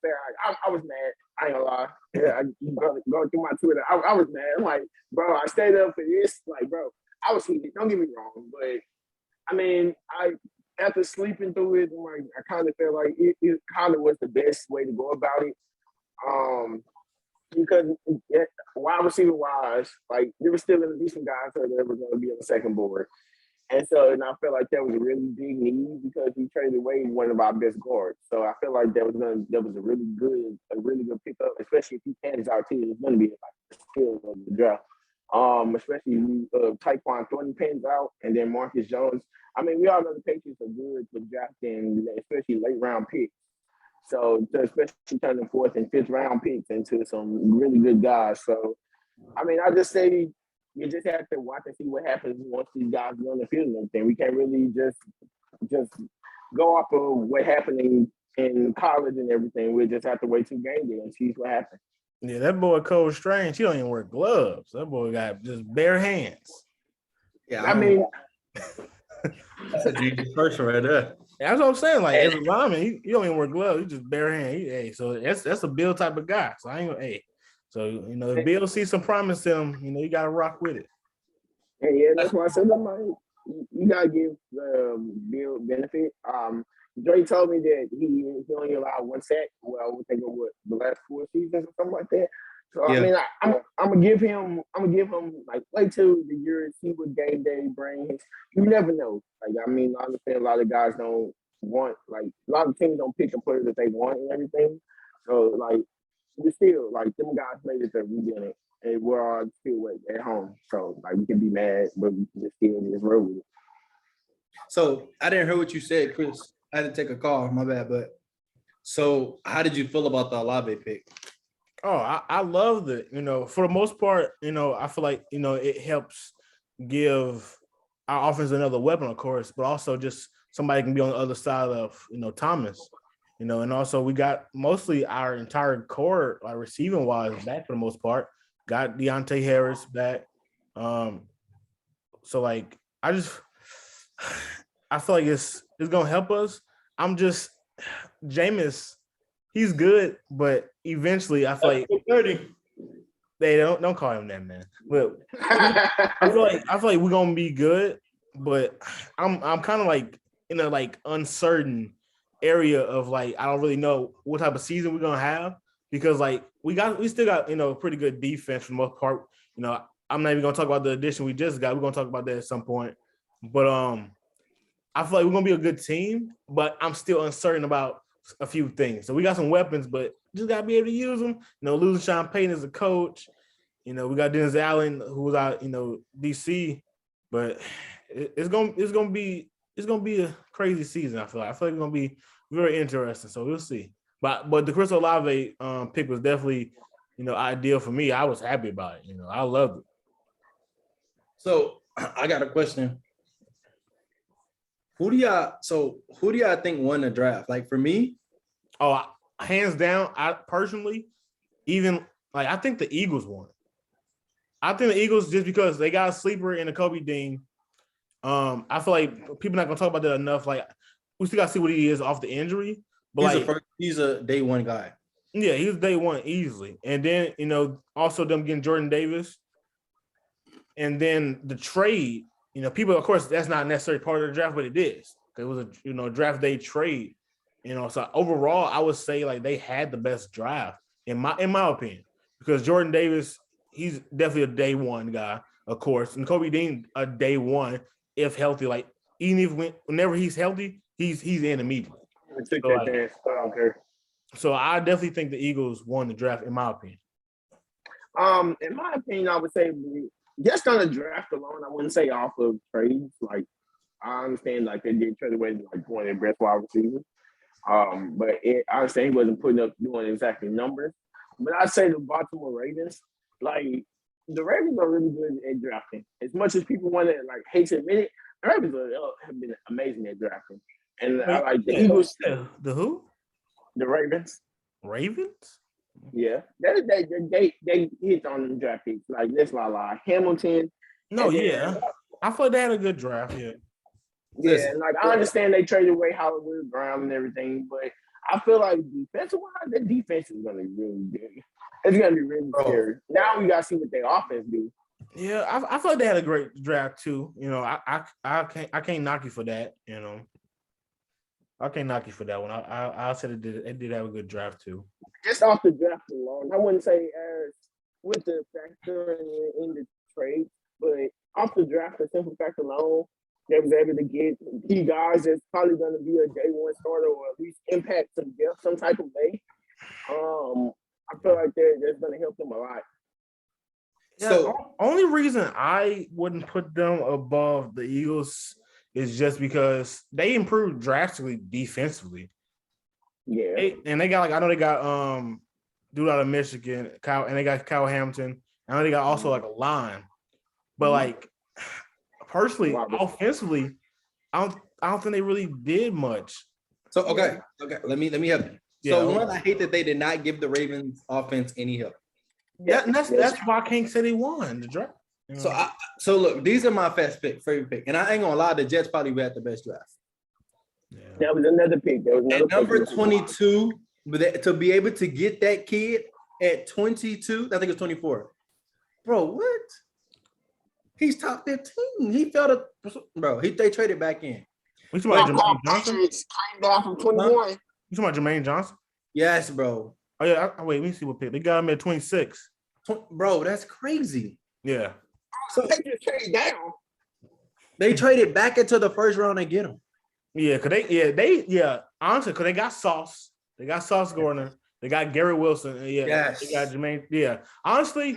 fair. I was mad. I ain't gonna lie. Yeah, going through my Twitter, I was mad. I'm like, bro, I stayed up for this. Like, bro, I was heated. Don't get me wrong, but I mean, after sleeping through it, I kind of felt like it kind of was the best way to go about it. Because wide receiver wise, like there were still going to be some guys that were going to be on the second board. And I felt like that was a really big need because we traded away one of our best guards. So I feel like that was a really good pickup, especially if he pans out too. It's going to be like the skill of the draft. Especially Tyquan Thornton pans out, and then Marcus Jones. I mean, we all know the Patriots are good for drafting, especially late round picks. So especially turning fourth and fifth round picks into some really good guys. So I mean, I just say you just have to watch and see what happens once these guys get on the field and everything. We can't really just go off of what happened in college and everything. We just have to wait till game day and see what happens. Yeah, that boy Cole Strange, he don't even wear gloves. That boy got just bare hands. Yeah, I mean, that's a Jesus person right there. That's what I'm saying. Like as a lineman, he don't even wear gloves. He just bare hand. So that's a Bill type of guy. So I ain't gonna. So if Bill sees some promise in him, you gotta rock with it. And yeah, that's why I said that. You gotta give Bill benefit. Dre told me that he only allowed one sack. Well, we think of the last 4 seasons or something like that. So yeah. I mean, I'm gonna give him like wait till the year, see what game day brings. You never know. Like I mean, I understand a lot of guys don't want, like a lot of teams don't pick the players that they want and everything. So like we still like them guys made it that we didn't, and we're all still at home. So like we can be mad, but we just still just roll with it. So I didn't hear what you said, Chris. I had to take a call. My bad. But so how did you feel about the Olave pick? Oh, I loved it. For the most part, I feel like, it helps give our offense another weapon, of course, but also just somebody can be on the other side of, Thomas, and also we got mostly our entire core, like receiving wise, back for the most part. Got Deontay Harris back. So like, I feel like it's going to help us. Jameis, he's good, but eventually I feel like 30. They don't call him that, man. But I feel like we're gonna be good, but I'm kind of like in a like uncertain area of like I don't really know what type of season we're gonna have, because like we still got pretty good defense for the most part. I'm not even gonna talk about the addition we just got. We're gonna talk about that at some point. But I feel like we're gonna be a good team, but I'm still uncertain about a few things. So we got some weapons, but just gotta be able to use them. Losing Sean Payton as a coach. We got Dennis Allen, who was out, DC, but it's gonna be a crazy season. I feel like it's gonna be very interesting. So we'll see. But the Chris Olave pick was definitely ideal for me. I was happy about it. I loved it. So I got a question. Who do y'all think won the draft? Like for me, hands down, I personally, even like I think the Eagles won. I think the Eagles, just because they got a sleeper in the Kobe Dean. I feel like people not gonna talk about that enough. Like we still gotta see what he is off the injury. But he's a day one guy. Yeah, he was day one easily. And then also them getting Jordan Davis, and then the trade. People, of course, that's not necessarily part of the draft, but it is. It was a draft day trade. So overall, I would say like they had the best draft in my opinion, because Jordan Davis, he's definitely a day one guy, of course, and Kobe Dean a day one if healthy. Like even if whenever he's healthy, he's in immediately. So I definitely think the Eagles won the draft in my opinion. In my opinion, I would say just on the draft alone, I wouldn't say off of trades. Like I understand, like they did trade away like one of their best wide receivers. But I understand he wasn't doing exactly numbers. But I'd say the Baltimore Ravens, like the Ravens are really good at drafting. As much as people want to like hate to admit it, the Ravens have been amazing at drafting. And I like the Eagles. The who? The Ravens. Ravens? Yeah, they hit on the draft picks. Like that's my lie. Hamilton. No, yeah, I thought they had a good draft. Yeah. Yeah, like I understand they traded away Hollywood Brown and everything, but I feel like defensive-wise, their defense is gonna be really good. It's gonna be really scary. Now we gotta see what their offense do. Yeah, I feel like they had a great draft too. I can't knock you for that. I can't knock you for that one. I said it did have a good draft too. Just off the draft alone, I wouldn't say as with the factor in the trade, but off the draft, the simple fact alone, they was able to get key guys that's probably going to be a day one starter or at least impact some depth some type of way. I feel like that's going to help them a lot. Yeah, so only reason I wouldn't put them above the Eagles is just because they improved drastically defensively. Yeah, they got I know they got dude out of Michigan, Kyle, and they got Kyle Hamilton. I know they got also like a line, But like personally, offensively, I don't think they really did much. So okay. Let me help you. So one, I hate that they did not give the Ravens offense any help. That's why I can't say they won the draft. So look, these are my favorite pick, and I ain't gonna lie, the Jets probably had the best draft. Yeah. That was another pick. At number 22, but to be able to get that kid at 22, I think it's 24. Bro, what? He's top 15. He fell to they traded back in. We talking about Jermaine Johnson? Came down from 21. You talking about Jermaine Johnson? Yes, bro. Oh yeah. Wait, let me see what pick. They got him at 26. Bro, that's crazy. Yeah. So they just traded down. They traded back into the first round and get him. Yeah, honestly, because they got Sauce. They got Sauce Gardner. They got Gary Wilson. They got Jermaine. Yeah. Honestly,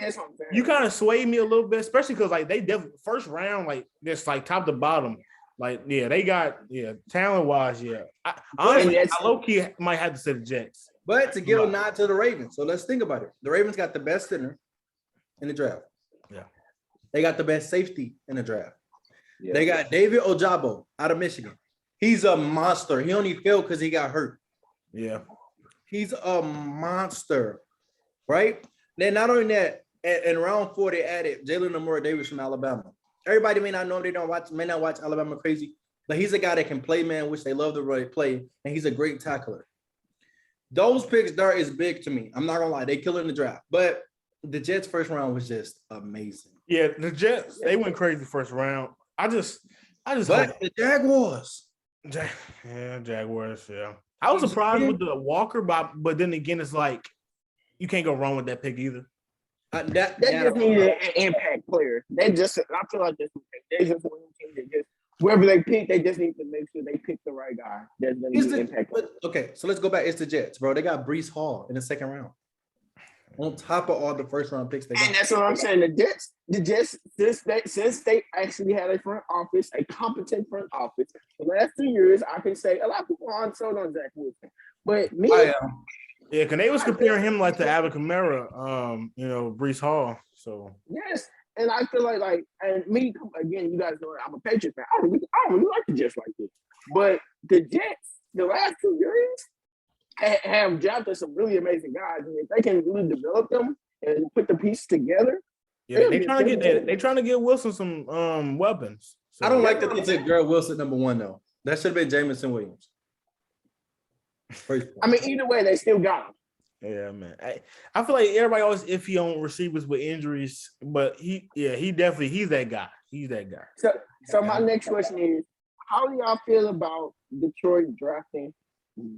you kind of swayed me a little bit, especially because like they definitely first round, like just like top to bottom. Like, they got talent wise, honestly, I low-key might have to say the Jets. But to give a nod to the Ravens. So let's think about it. The Ravens got the best center in the draft. Yeah. They got the best safety in the draft. Yeah. They got David Ojabo out of Michigan. He's a monster. He only failed because he got hurt. Yeah. He's a monster, right? Then not only that, in round 4, they added Jalen Amore Davis from Alabama. Everybody may not know, may not watch Alabama crazy, but he's a guy that can play man, which they love to really play, and he's a great tackler. Those picks there is big to me. I'm not gonna lie, they killing the draft. But the Jets' first round was just amazing. Yeah, the Jets, they went crazy first round. I just but the Jaguars. Jaguars, yeah. I was surprised with the Walker, but then again, it's like you can't go wrong with that pick either. That just needed an impact player. I feel like they just want a team that just wherever they pick, they just need to make sure they pick the right guy. That's going to be impact. Okay, so let's go back. It's the Jets, bro. They got Breece Hall in the second round. On top of all the first round picks they got. And that's what I'm saying. The Jets, since they actually had a front office, a competent front office, the last 2 years, I can say a lot of people aren't sold on Zach Wilson. But me, I am. Yeah, because they was comparing him like to Alvin Kamara, Breece Hall. So yes, and I feel like and me again, you guys know I'm a Patriots fan. I don't really like the Jets like this, but the Jets, the last 2 years, have drafted some really amazing guys, and if they can really develop them and put the pieces together, they trying to get Wilson some weapons. So, I don't like that they took Garrett Wilson number 1 though. That should have been Jameson Williams. I mean, either way, they still got him. Yeah, man. I feel like everybody always iffy on receivers with injuries, but he's that guy. He's that guy. So my next question is, how do y'all feel about Detroit drafting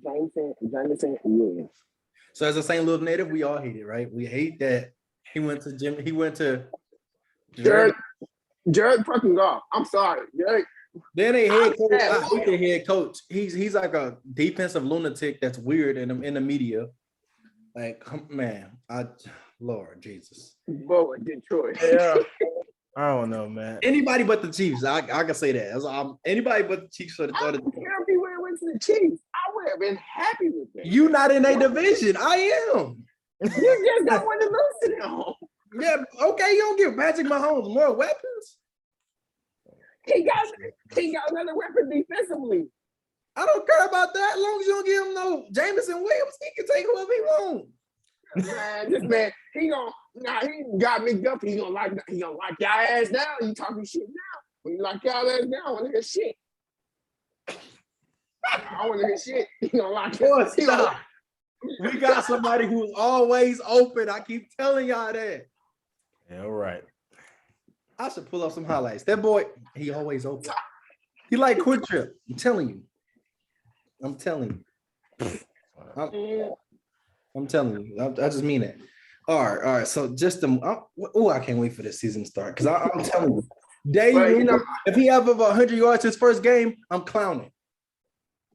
Jameson Williams? So as a St. Louis native, we all hate it, right? We hate that he went to Jared fucking Goff. I'm sorry, Jared. Then a head coach. I hate the head coach. He's like a defensive lunatic that's weird in the media. Like, man, Lord Jesus. Boy, Detroit. Yeah. I don't know, man. Anybody but the Chiefs. I can say that. Anybody but the Chiefs should have thought it. I don't care if he went to the Chiefs. I would have been happy with that. You not in a division. I am. You just don't want to lose to them. Yeah, okay. You don't give Patrick Mahomes more weapons. He got another weapon defensively. I don't care about that. As long as you don't give him no Jameson Williams, he can take whoever he wants. Man, this man, he got McDuffie. He gonna lock y'all ass down. You talking shit now. When you lock y'all ass down, I want to hear shit. I want to hear shit. He gonna lock y'all ass down. We got somebody who's always open. I keep telling y'all that. Yeah, all right. I should pull up some highlights. That boy, he always open. He like Quick Trip. I'm telling you. I'm telling you. I just mean it. All right. So I can't wait for this season to start because I'm telling you, if he have over 100 yards his first game, I'm clowning.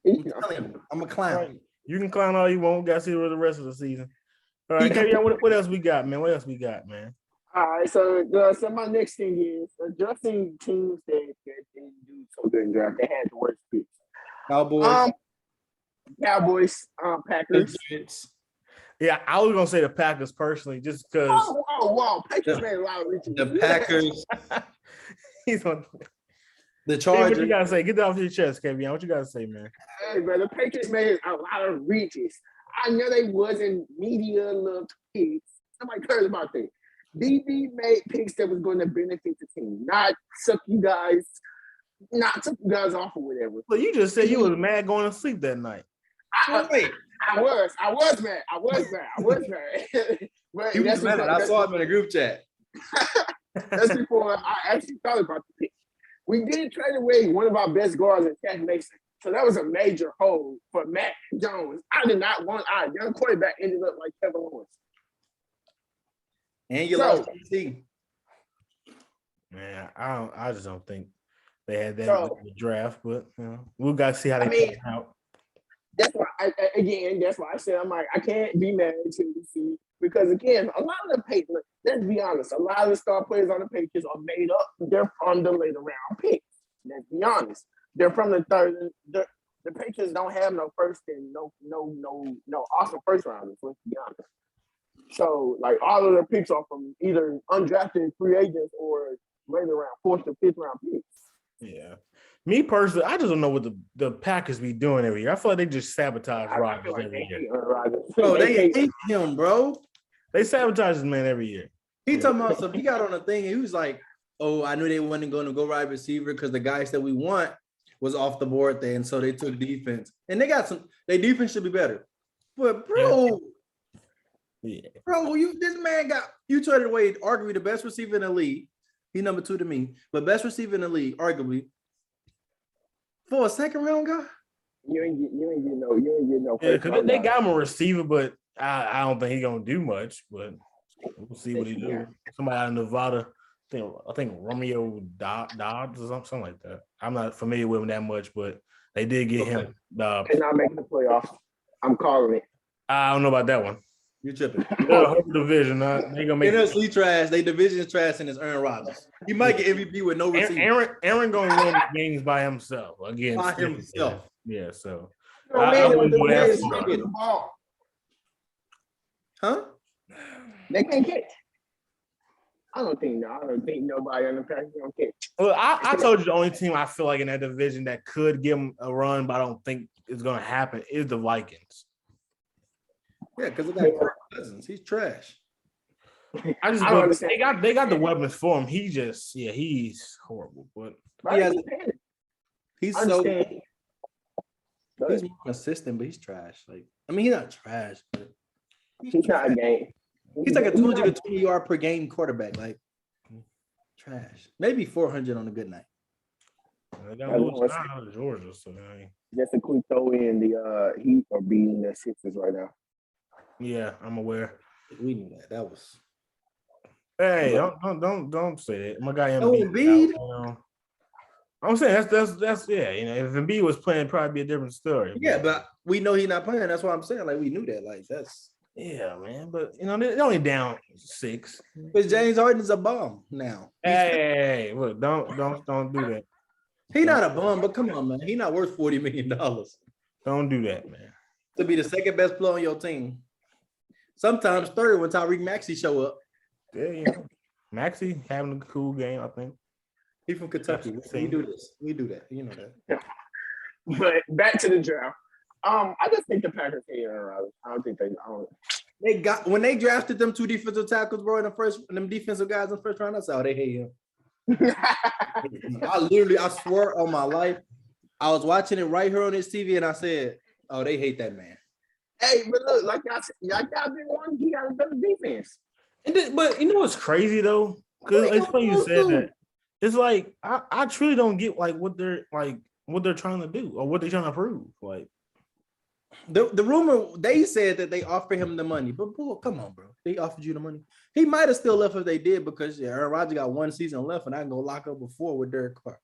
I'm telling you, I'm a clown. Right. You can clown all you want. Got to see the rest of the season. All right, what else we got, man? All right, so my next thing is adjusting teams that didn't do so good in draft. They had the worst picks. Cowboys, Packers. Yeah, I was gonna say the Packers personally, just because. Oh, Packers made a lot of reaching. The Packers. He's on the Chargers. What you gotta say? Get that off your chest, Kevin. What you gotta say, man? Hey, man, the Patriots made a lot of reaches. I know they wasn't media loved picks. Nobody cares about that. DB made picks that was going to benefit the team, not suck you guys off or whatever. Well, you just said you was mad going to sleep that night. I was mad. But He was mad. I saw him in a group chat. That's before I actually thought about the pick. We did trade away one of our best guards in Cash Mason. So that was a major hole for Matt Jones. I did not want our young quarterback ended up like Kevin Lawrence. And you lost PC. Man, I just don't think they had that in the draft, but we'll got to see how they come out. That's why I said I can't be mad until we see, because again, a lot of the Patriots, let's be honest, a lot of the star players on the Patriots are made up. They're from the later round picks. Let's be honest. They're from the third. The Patriots don't have no first and no awesome first rounders. Let's be honest. So like all of their picks are from either undrafted free agents or later round, fourth or fifth round picks. Yeah. Me personally, I just don't know what the Packers be doing every year. I feel like they just sabotage Rodgers every year. Bro, they hate him, bro. They sabotage this man every year. He talking about something. He got on a thing and he was like, "Oh, I knew they wasn't going to go wide receiver because the guys that we want was off the board there, and so they took defense. And they got some. Their defense should be better, but bro, this man got you traded away arguably the best receiver in the league. He number 2 to me, but best receiver in the league, arguably, for a second round guy. You ain't get no. Yeah, because they got him a receiver, but I don't think he's gonna do much. But we'll see what he do. Somebody out of Nevada, I think Romeo Dobbs or something like that. I'm not familiar with him that much, but they did get him. They're not making the playoffs. I'm calling it. I don't know about that one. You're tripping. They're a whole division. They gonna make NFC trash. They division trash, and it's Aaron Rodgers. He might get MVP with no receiver. Aaron gonna win the games by himself again. By himself. Yeah. So. Huh? They can't catch. I don't think nobody on the Packers gonna catch. Well, I told you the only team I feel like in that division that could give them a run, but I don't think it's gonna happen is the Vikings. Yeah, because they got Kirk Cousins. He's trash. I don't understand. They got the weapons for him. He's horrible, but he's more consistent, but he's trash. Like, I mean, he's not trash, but he's not a game. He's like a 220 yard per game quarterback. Like, trash. Maybe 400 on a good night. Georgia, so just a quick throw in, the Heat are beating the Sixers right now. Yeah, I'm aware. We knew that. That was. Hey, don't say that. My guy Embiid. I'm saying that's yeah. If Embiid was playing, it'd probably be a different story. Yeah, but we know he's not playing. That's why I'm saying. Like, we knew that. Like, that's. Yeah, man. But they're only down 6. Because James Harden's a bum now. Hey, look, don't do that. He's not a bum, but come on, man. He's not worth $40 million. Don't do that, man. To be the second best player on your team. Sometimes third when Tyreek Maxey show up. Yeah, Maxey having a cool game, I think. He's from Kentucky. We do this. We do that. You know that. Yeah. But back to the draft. I just think the Packers hate Aaron Rodgers. I don't think they got when they drafted them 2 defensive tackles, bro, in the first, them defensive guys in the first round. That's how they hate him. I swear on my life, I was watching it right here on this TV, and I said, "Oh, they hate that man." Hey, but look, like y'all been wanting, he got a better defense. But you know what's crazy though? Because it's funny you said that. It's like I truly don't get like what they're trying to do or what they're trying to prove. Like the rumor, they said that they offered him the money, but boy, come on, bro. They offered you the money. He might have still left if they did because Aaron Rodgers got 1 season left and I can go lock up before with Derek Carr.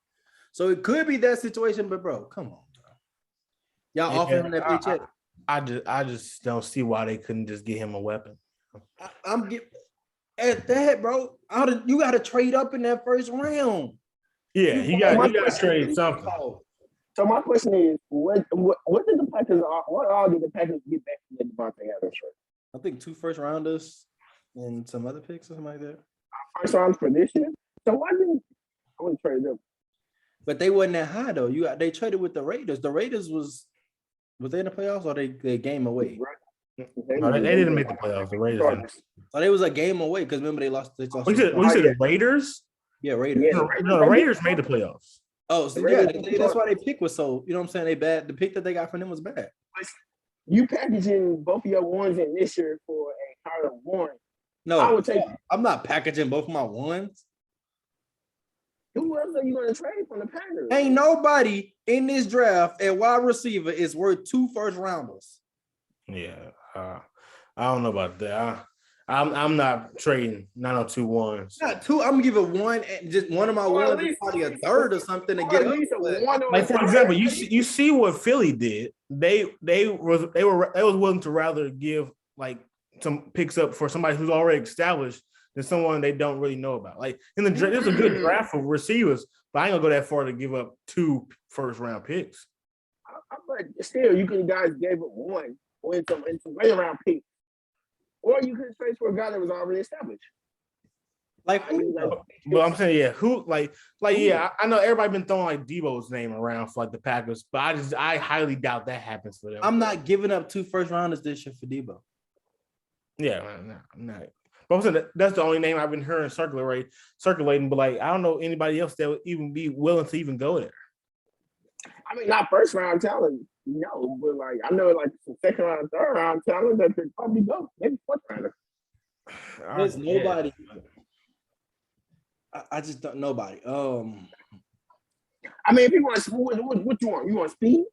So it could be that situation, but bro, come on, bro. Y'all offer him that paycheck. I just don't see why they couldn't just get him a weapon. I'm getting at that, bro. You got to trade up in that first round. Yeah, you got to trade something. So my question is, what did the Packers? What all did the Packers get back from the Devontae Adams trade? I think 2 first rounders and some other picks or something like that. First round for this year. So why didn't I wouldn't trade them. But they wasn't that high though. They traded with the Raiders. The Raiders was they in the playoffs or they game away? No, they didn't make the playoffs. The Raiders didn't. So they was a game away because remember they lost. You said the Raiders? Yeah, Raiders. Yeah, No, the Raiders made the playoffs. Oh, so yeah, that's why they pick was so. You know what I'm saying? They bad. The pick that they got from them was bad. You packaging both of your ones in this year for a higher one. No, I would take. I'm not packaging both my ones. Who else are you going to trade from the Packers? Ain't nobody in this draft at wide receiver is worth 2 first rounders. Yeah, I don't know about that. I'm not trading 902 ones. Not 2. I'm gonna give it one. Just one of my ones is probably a third or something to get up. Like for example, you see what Philly did. They was willing to rather give like some picks up for somebody who's already established than someone they don't really know about. Like in the there's a good draft of receivers, but I ain't gonna go that far to give up 2 first round picks. But still, you could guys gave up one or some late round pick, or you could trade for a guy that was already established. Like, but I'm saying, yeah, who yeah, I know everybody been throwing like Debo's name around for like the Packers, but I highly doubt that happens for them. I'm not giving up 2 first rounders this year for Debo. Yeah, I'm not. But I'm saying that's the only name I've been hearing circulating. But like, I don't know anybody else that would even be willing to even go there. I mean, not first round talent, no, but like I know like some second round, third round talent that could probably go, maybe fourth rounder. There's nobody. I just don't nobody. I mean, if you want what you want? You want speed?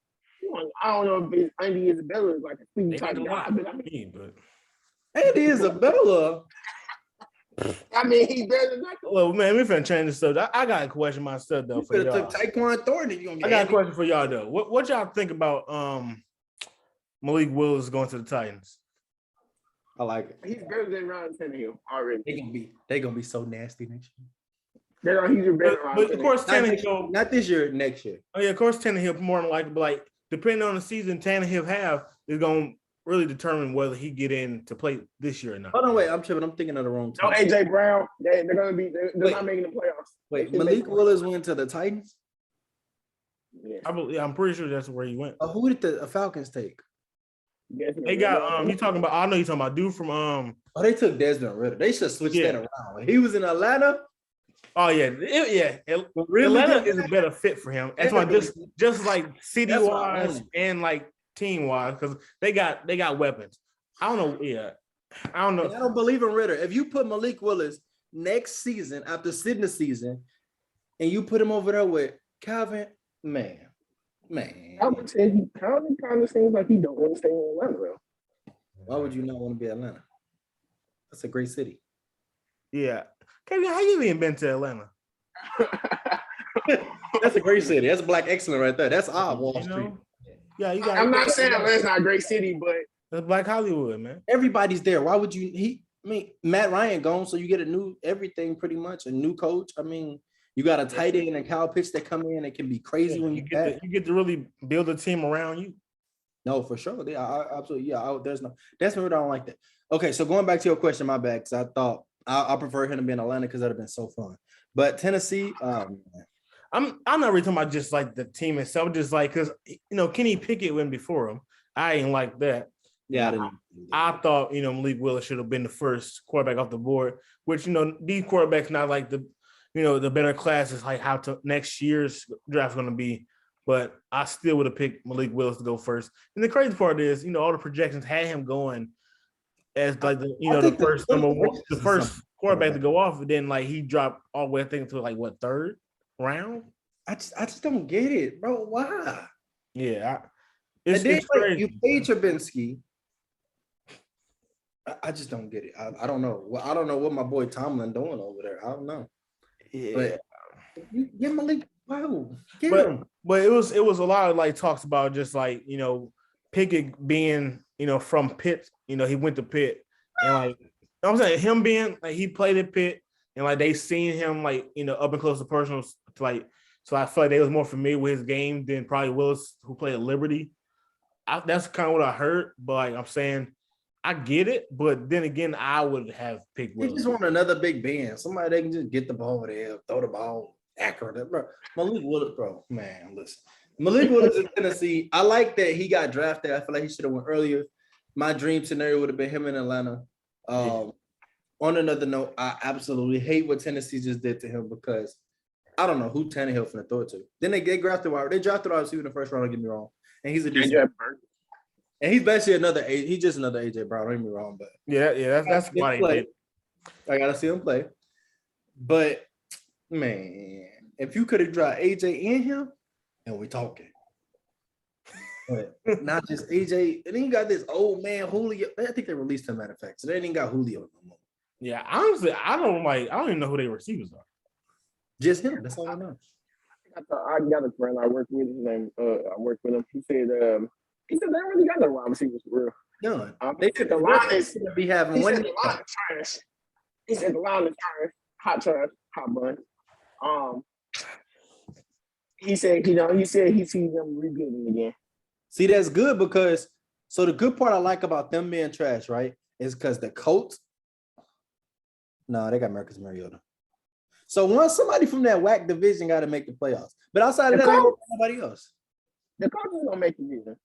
I don't know if it's Andy Isabella is like a speed type guy, but Andy Isabella. I mean, he's better than that. Well, man, we finna change this stuff. I got a question myself though. For y'all. Took Tyquan Thornton. I got a question for y'all though. What y'all think about Malik Willis going to the Titans? I like it. He's better than Ryan Tannehill already. They gonna be so nasty next year. He's better. But of course, Tannehill not this year, next year. Oh yeah, of course, Tannehill more than likely, but like depending on the season Tannehill have is gonna really determine whether he get in to play this year or not. Oh no, wait, I'm tripping. I'm thinking of the wrong team. No, AJ Brown. They're gonna be. They're not making the playoffs. Wait, Malik Willis went to the Titans. Yeah, I'm pretty sure that's where he went. Who did the Falcons take? They got you talking about. I know you talking about dude from they took Desmond Ridder. They should switch that around. When he was in Atlanta. Oh yeah, Atlanta is a better fit for him. That's why just like city wise and like team wise, because they got weapons. I don't know. Yeah, I don't know. I don't believe in Ridder. If you put Malik Willis next season after sitting the season, and you put him over there with Calvin, man. Calvin said Calvin kind of seems like he don't want to stay in Atlanta. Though. Why would you not want to be Atlanta? That's a great city. Yeah. Kevin, how you even been to Atlanta? That's a great city. That's Black excellent right there. That's our Wall Street. Yeah, you got. I'm not saying Atlanta's not a great city, but that's Black Hollywood, man. Everybody's there. Why would you? Matt Ryan gone, so you get a new everything pretty much, a new coach. I mean, you got a tight end and Kyle Pitts that come in. It can be crazy when you get to really build a team around you. No, for sure. Yeah, absolutely. Yeah, that's what I don't like that. Okay, so going back to your question, my bad, because I thought I prefer him to be in Atlanta because that'd have been so fun. But Tennessee, I'm not really talking about just like the team itself, just like because Kenny Pickett went before him. I ain't like that. Yeah, I thought Malik Willis should have been the first quarterback off the board. Which these quarterbacks not like the better classes like how next year's draft is going to be. But I still would have picked Malik Willis to go first. And the crazy part is, all the projections had him going as like the first quarterback to go off, and then like he dropped all the way I think to like what, third round. I just don't get it, bro. Why? Yeah, it's crazy. You paid Trubinsky. I just don't get it. I don't know. Well, I don't know what my boy Tomlin doing over there. I don't know. Yeah, but you get Malik. Wow, get him. But it was a lot of like talks about just like Pickett being from Pitt. He went to Pitt, and like I'm saying him being like he played at Pitt, and like they seen him like up and close to personal like. So I feel like they was more familiar with his game than probably Willis, who played at Liberty. That's kind of what I heard, but like I'm saying, I get it. But then again, I would have picked Willis. They just want another Big Ben, somebody they can just get the ball there, throw the ball accurate, bro. Malik Willis, bro. Man, listen. Malik Willis in Tennessee. I like that he got drafted. I feel like he should have went earlier. My dream scenario would have been him in Atlanta. On another note, I absolutely hate what Tennessee just did to him because I don't know who Tannehill finna throw it to. Then they drafted wide receiver in the first round. Don't get me wrong, and he's a decent. And he's basically he's just another AJ Brown. Don't get me wrong, but that's funny. I gotta see him play. But man, if you could have dropped AJ in him, and we talking. But not just AJ, and then you got this old man Julio. I think they released him, matter of fact. So they didn't got Julio no more. Yeah, honestly, I don't even know who their receivers are. Just him. That's all I know. I got a friend I work with. His name, I work with him. He said they really got no wide receivers for real. None. They said the line is gonna be having one. Trash. He said the line is trash, hot bun. He said he sees them rebuilding again. See, that's good because the good part I like about them being trash, right, is because the Colts. No, they got Marcus Mariota. So once somebody from that whack division got to make the playoffs, but outside of that, nobody else. The Colts is gonna make it either.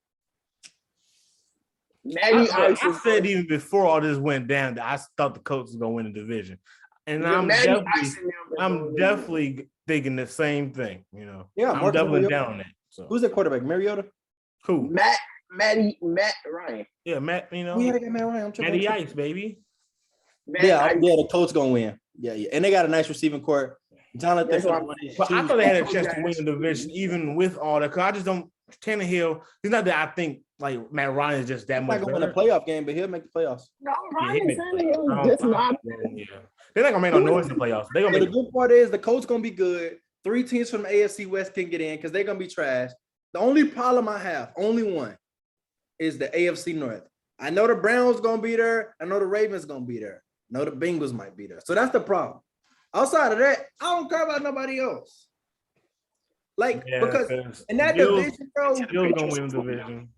I said even before all this went down that I thought the Colts was gonna win the division, and I'm definitely thinking the same thing. You know, yeah, I'm doubling down on that. So. Who's that quarterback? Mariota. Who? Matt Ryan. Yeah, Matt. You know, Matt Ryan. Matty Ice, baby. The Colts gonna win. Yeah, and they got a nice receiving court. Jonathan. But I thought they had a chance to win the division even with all that. Cause I just don't. Tannehill. It's not that I think like Matt Ryan is just that much. He's not gonna win a playoff game, but he'll make the playoffs. No, Ryan Tannehill is not. Yeah. They're not gonna make no noise in the playoffs. They're gonna. The good part is the Colts gonna be good. 3 teams from the AFC West can get in because they're gonna be trash. The only problem I have, only one, is the AFC North. I know the Browns gonna be there. I know the Ravens gonna be there. I know the Bengals might be there. So that's the problem. Outside of that, I don't care about nobody else. Because in that division, bro, Bill's gonna win the division.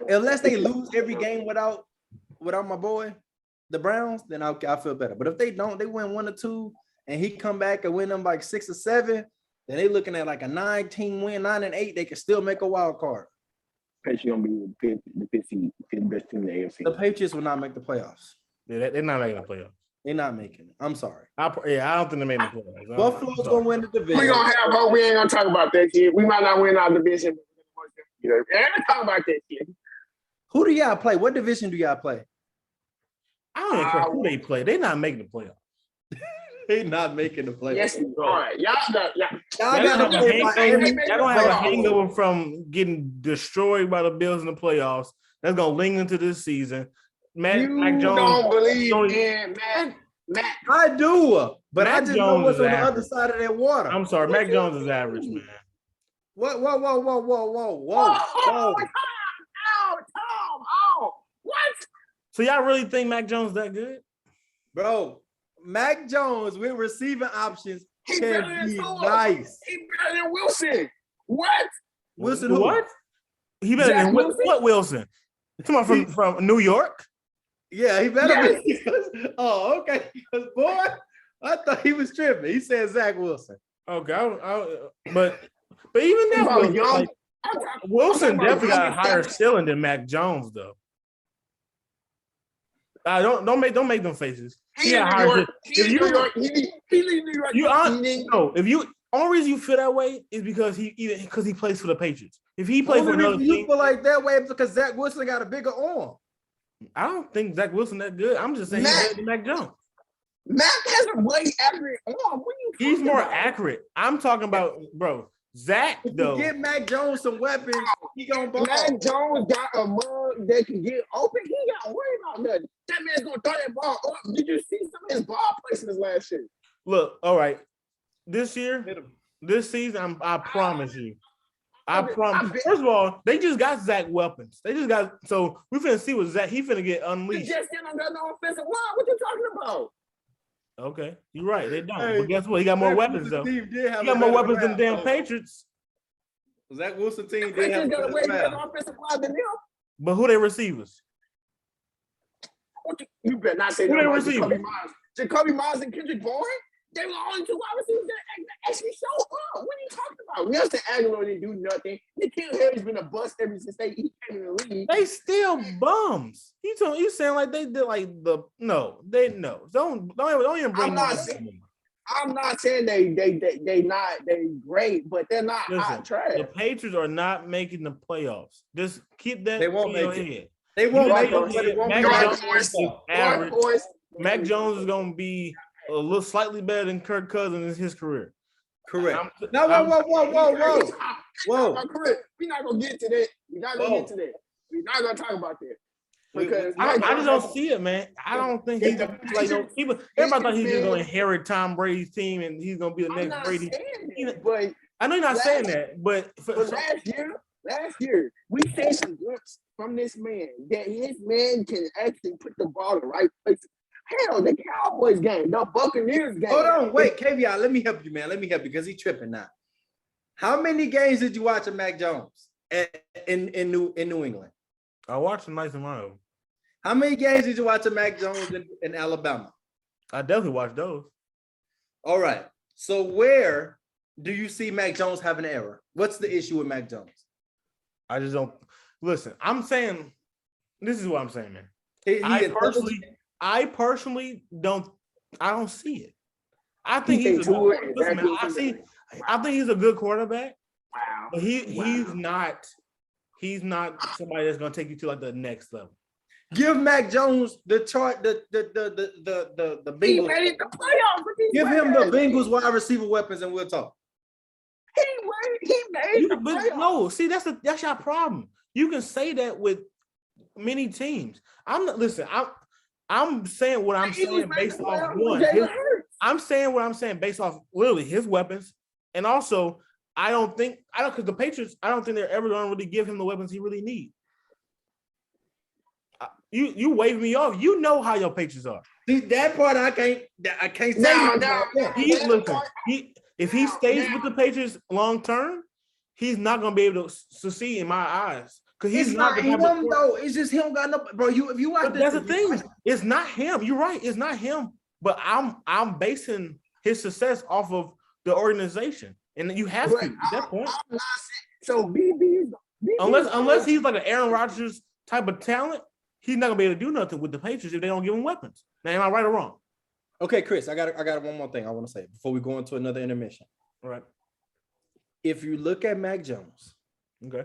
Unless they lose every game without my boy, the Browns, then I feel better. But if they don't, they win 1 or 2, and he come back and win them like 6 or 7, then they looking at like a 9-team win, 9-8. They can still make a wild card. Patriots gonna be the best team in the AFC. The Patriots will not make the playoffs. Yeah, they're not making the playoffs. They're not making it. I'm sorry. I don't think they made the playoffs. Buffalo's gonna win the division. We gonna have hope. We ain't gonna talk about that shit. We might not win our division. We ain't gonna talk about that shit. Who do y'all play? What division do y'all play? I don't even care who they play. They're not making the playoffs. They're not making the playoffs. Yes, all right. Y'all don't have a hangover from getting destroyed by the Bills in the playoffs. That's gonna linger into this season. Mac Jones don't believe in Mac. I do, but Mac I just Jones know what's on the average. other side of that water. I'm sorry, Mac Jones is average, man. Whoa. Oh, what? So y'all really think Mac Jones that good? Bro, Mac Jones with receiving options can be nice. He better than Wilson. What? Wilson who? What? He better than Wilson? What Wilson? Come on, from New York? Yeah, he better be. Oh, okay. Because boy, I thought he was tripping. He said Zach Wilson. Okay, but even that, Wilson definitely got a higher ceiling than Mac Jones, though. Don't make them faces. He leave New York. If you only reason you feel that way is because he plays for the Patriots. If he plays for another team, you feel like that way because Zach Wilson got a bigger arm. I don't think Zach Wilson that good. I'm just saying he's better than Mac Jones. Mac has a way accurate arm. He's more accurate. I'm talking about, bro. Zach, though. Get Mac Jones some weapons. He gonna ball. Mac Jones got a mug that can get open. He got to worry about nothing. That man's gonna throw that ball up. Did you see some of his ball placements last year? Look, all right. This season, I promise you. I promise. First of all, they just got Zach weapons. So we finna see what Zach. He finna get unleashed. He just didn't got no offensive line. What you talking about? Okay, you're right. They don't. But guess what? He got more weapons though. He got more weapons than the damn Patriots. Zach Wilson team did have got a way better offensive line than them. But who they receivers? You better not say who they receivers? Jacoby Myers and Kendrick Bourne. They were the only two wide receivers that actually showed up. What are you talking about? Nelson Aguilar didn't do nothing. Nikhil Harry's been a bust ever since he came in the league. They still bums. You saying like they did like the no. Don't even bring I'm not saying they great, but they're not hot trash. The Patriots are not making the playoffs. Just keep that. They won't make it. Head. They won't make it. But it won't average. Mac Jones is gonna be a little slightly better than Kirk Cousins in his career. Correct. Now, whoa. We're not gonna get to that. We're not gonna talk about that. Because I just don't see it, man. I don't think he's like people. Everybody thought he was going to inherit Tom Brady's team and he's going to be the next Brady. But I know you're not saying that, but last year we seen some glimpses from this man that his man can actually put the ball in the right place. Hell, the Cowboys game, the Buccaneers game. Hold on, wait, KVI, let me help you, man. Let me help you because he's tripping now. How many games did you watch of Mac Jones in New England? I watched a nice amount of them. How many games did you watch of Mac Jones in Alabama? I definitely watched those. All right. So where do you see Mac Jones have an error? What's the issue with Mac Jones? I just don't listen. I'm saying this is what I'm saying, man. I personally don't see it. I think he's a good, listen, man, I think he's a good quarterback. Wow. But he's not somebody that's gonna take you to like the next level. Give Mac Jones the chart, the Bengals. He made it the playoffs. Give him the Bengals wide receiver weapons, and we'll talk. He made the playoffs. No, see that's your problem. You can say that with many teams. I'm saying what I'm saying based off one. I'm saying what I'm saying based off literally his weapons, and also because the Patriots, I don't think they're ever going to really give him the weapons he really needs. You wave me off. You know how your Patriots are. See, that part I can't say. If he stays with the Patriots long term, he's not gonna be able to succeed in my eyes. Because he's not him though. It's just him got no, bro. If you watch, that's the thing. It's not him. You're right. It's not him. But I'm basing his success off of the organization, and you have to at that point. So BB unless he's like an Aaron Rodgers type of talent, he's not gonna be able to do nothing with the Patriots if they don't give him weapons. Now, am I right or wrong? Okay, Chris, I got one more thing I want to say before we go into another intermission. All right. If you look at Mac Jones, okay,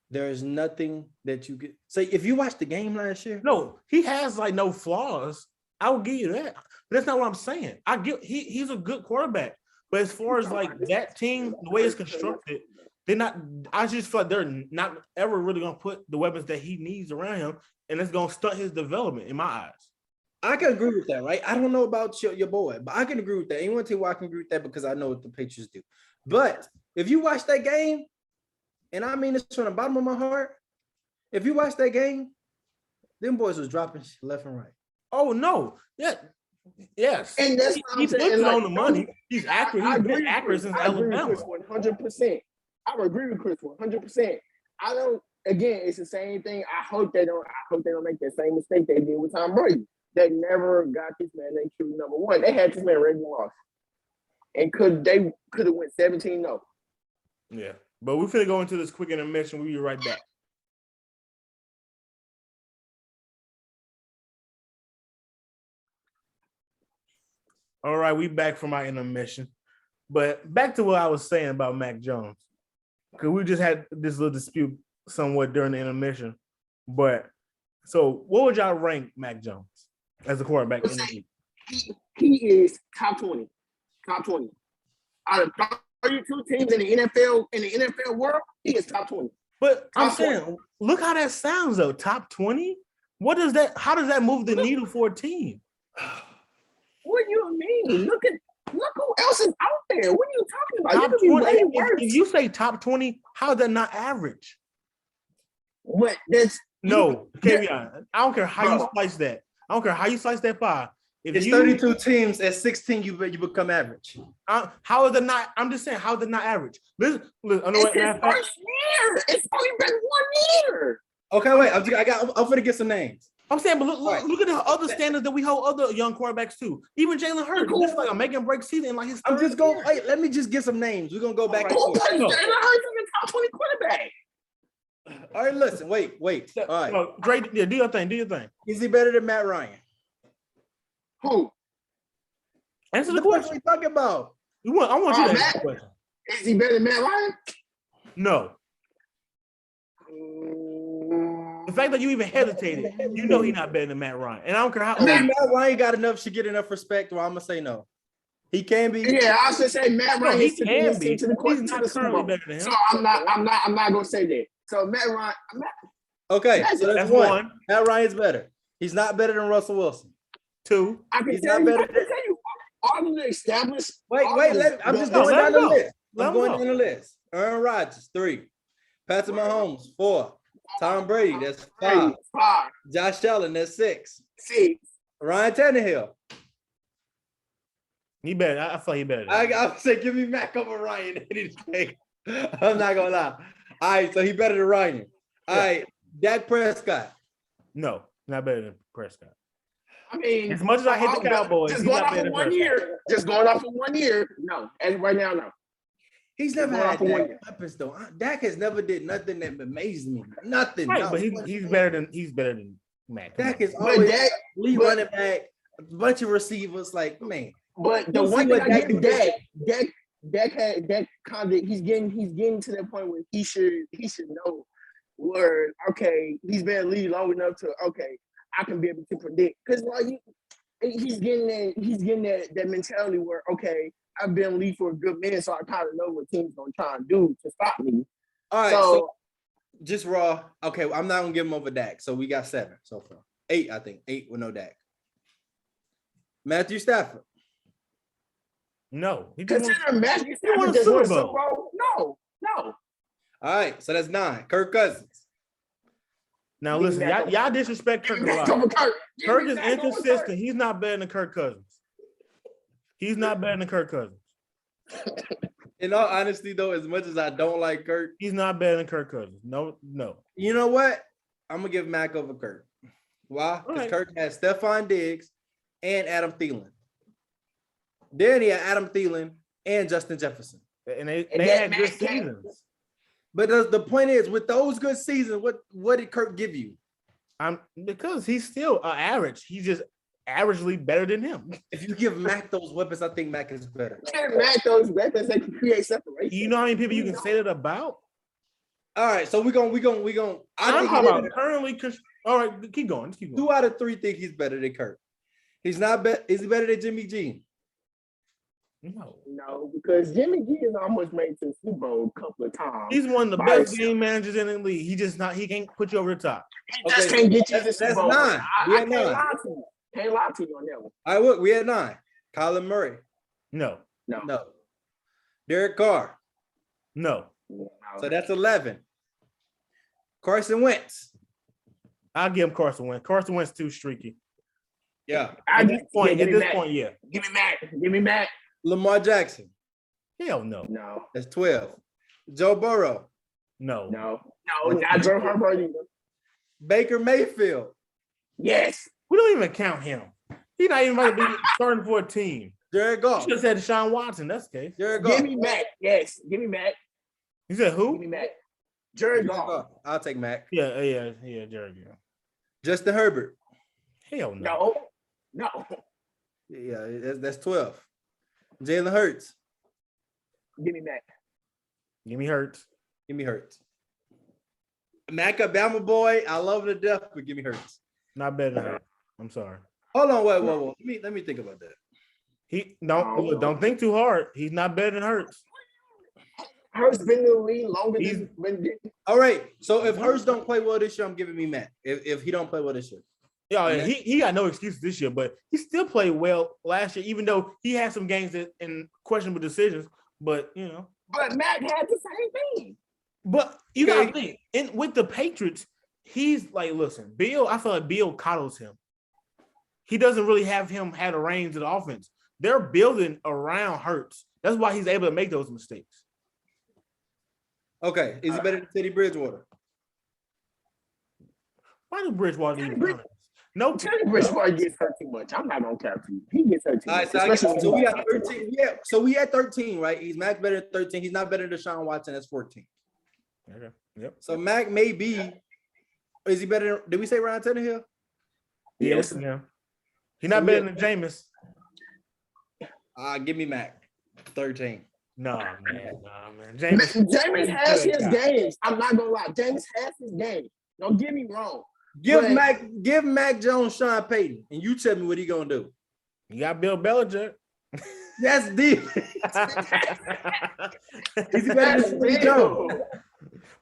there is nothing that you get. Say, if you watched the game last year, no, he has like no flaws. I will give you that. But that's not what I'm saying. He's a good quarterback. But as far as like that team, the way it's constructed, I just feel like they're not ever really gonna put the weapons that he needs around him, and it's gonna stunt his development in my eyes. I can agree with that, right? I don't know about your boy, but I can agree with that. Anyone tell you why I can agree with that because I know what the Patriots do. But if you watch that game, and I mean this from the bottom of my heart, if you watch that game, them boys was dropping left and right. Oh no, yeah, yes, and that's he puts it on the money. He's accurate. He's been accurate since Alabama. 100%. I would agree with Chris 100%. I don't. Again, it's the same thing. I hope they don't make that same mistake they did with Tom Brady. They never got this man they true number one. They had this man ready to loss. And could have went 17-0. Yeah. But we're finna go into this quick intermission. We'll be right back. All right, we back from our intermission. But back to what I was saying about Mac Jones. Because we just had this little dispute somewhat during the intermission. But so what would y'all rank Mac Jones as a quarterback in the league? He is top 20. Top 20. Out of 32 teams in the NFL world, he is top 20. But I'm saying, look how that sounds though. Top 20? How does that move the needle for a team? What do you mean? Look who else is out there. What are you talking about? Top 20. If you say top 20, how is that not average? What? No, KVI. I don't care how you slice that. I don't care how you slice that pie. If it's 32 teams at 16, you become average. How is it not? I'm just saying, how is it not average? Listen, I know it's his first year. It's only been 1 year. Okay, wait. I'm gonna get some names. I'm saying, but look at the other standards that we hold other young quarterbacks to. Even Jalen Hurts, this is like a make and break season. Like his I'm just going. Hey, let me just get some names. We're gonna go back. Jalen Hurts is the top 20 quarterback. All right, listen. Wait. All right, Dre, do your thing. Is he better than Matt Ryan? Who? Answer the question. What are we talking about? I want you to answer the question. Is he better than Matt Ryan? No. The fact that you even hesitated, you know he's not better than Matt Ryan. And I don't care how old. Matt Ryan should get enough respect, or I'm gonna say no. He can be. Yeah, I should say Matt Ryan. He can be. To the He's not currently better than him. So I'm not gonna say that. So Matt Ryan. Okay, so that's one. Matt Ryan's better. He's not better than Russell Wilson. 2. He's not better than all of the established. Wait. I'm just going down the list. I'm going down the list. Aaron Rodgers, 3. Patrick Mahomes, 4. Tom Brady, that's 5. Josh Allen, that's 6. Ryan Tannehill. He better. I feel he better. I'll say give me Mac over Ryan any day. I'm not gonna lie. All right, so he better than Ryan. All right, Dak Prescott. No, not better than Prescott. I mean, as much as I hate the Cowboys, just going off for 1 year. Just going off for 1 year. No, and right now, no. He's never had weapons though. Dak has never did nothing that amazed me. Nothing. Right, no. But he's better than Mac. Dak is always lead running back, a bunch of receivers. Like, man. But the one thing I give Dak kind of he's getting to that point where he should know where he's been in the league long enough to I can be able to predict, because he's getting that mentality where I've been in the league for a good minute, so I kind of know what teams gonna try and do to stop me. All right, so just raw. Okay, I'm not gonna give him over Dak. So we got 7 so far. 8, I think. 8 with no Dak. Matthew Stafford. No. Consider Matthew Stafford just won a Super Bowl? No. All right, so that's 9. Kirk Cousins. Now listen, y'all disrespect Kirk a lot. Kirk is inconsistent. He's not better than Kirk Cousins. In all honesty, though, as much as I don't like Kirk, he's not better than Kirk Cousins. No. You know what? I'm gonna give Mac over Kirk. Why? Because Kirk has Stephon Diggs and Adam Thielen. Then he had Adam Thielen and Justin Jefferson. And they had good seasons. But the point is, with those good seasons, what did Kirk give you? Because he's still average. He's just averagely better than him. If you give Mac those weapons, I think Mac is better. Give Mac those weapons that can create separation. You know how many people you can say that about? All right, so we're gonna. I'm talking about currently. All right, keep going. 2 out of 3 think he's better than Kirk. He's not. Is he better than Jimmy G? No, because Jimmy G has almost made it to the Super Bowl a couple of times. He's one of the best game managers in the league. He can't put you over the top. He just can't get you to the Super Bowl. That's 9. I can't lie to you. Can't lie to you on that one. All right, look, we had 9. Kyler Murray. No. Derek Carr. No. So that's 11. Carson Wentz. I'll give him Carson Wentz. Carson Wentz too streaky. Yeah. At this point, yeah. Give me Matt. Lamar Jackson. Hell no. No. That's 12. Joe Burrow. No. Not Joe Herbert either. Baker Mayfield. Yes. We don't even count him. He's not even about to be starting for a team. Jared Goff. You just said Deshaun Watson. That's the case. Jared Goff. Give me Matt. Yes. Give me Matt. You said who? Give me Matt. Jared Goff. I'll take Mac. Yeah, Jared Goff. Justin Herbert. Hell no. No. Yeah, that's 12. Jalen Hurts. Give me Mac. Give me Hurts. Mac, Bama boy. I love him to death, but give me Hurts. Not better than Hurts. I'm sorry. Hold on, wait. Let me think about that. Don't think too hard. He's not better than Hurts. Hurts been in the league longer than. All right. So if Hurts don't play well this year, I'm giving me Mac. If he don't play well this year. Yeah, he got no excuses this year, but he still played well last year, even though he had some games in questionable decisions. But But Mac had the same thing. But you gotta think, with the Patriots, he's like, listen, Bill. I feel like Bill coddles him. He doesn't really have him had a reins of the offense. They're building around Hurts. That's why he's able to make those mistakes. Okay, is he better than Teddy Bridgewater? Why do Bridgewater even count? No. Teddy Bridgewater gets hurt too much. I'm not gonna count you. He gets hurt too much. So we got 13. Yeah, so we had 13, right? He's Mac better than 13. He's not better than Deshaun Watson. That's 14. Okay. Yep. So Mac may be. Is he better? Did we say Ryan Tannehill? Yes. Yeah. He's not better than Jameis. Give me Mac. 13. No, man. Jameis has his games. I'm not gonna lie. Jameis has his games. Don't get me wrong. Give Mac Jones Sean Payton, and you tell me what he gonna do. You got Bill Belichick. That's deep. He's better than Jones.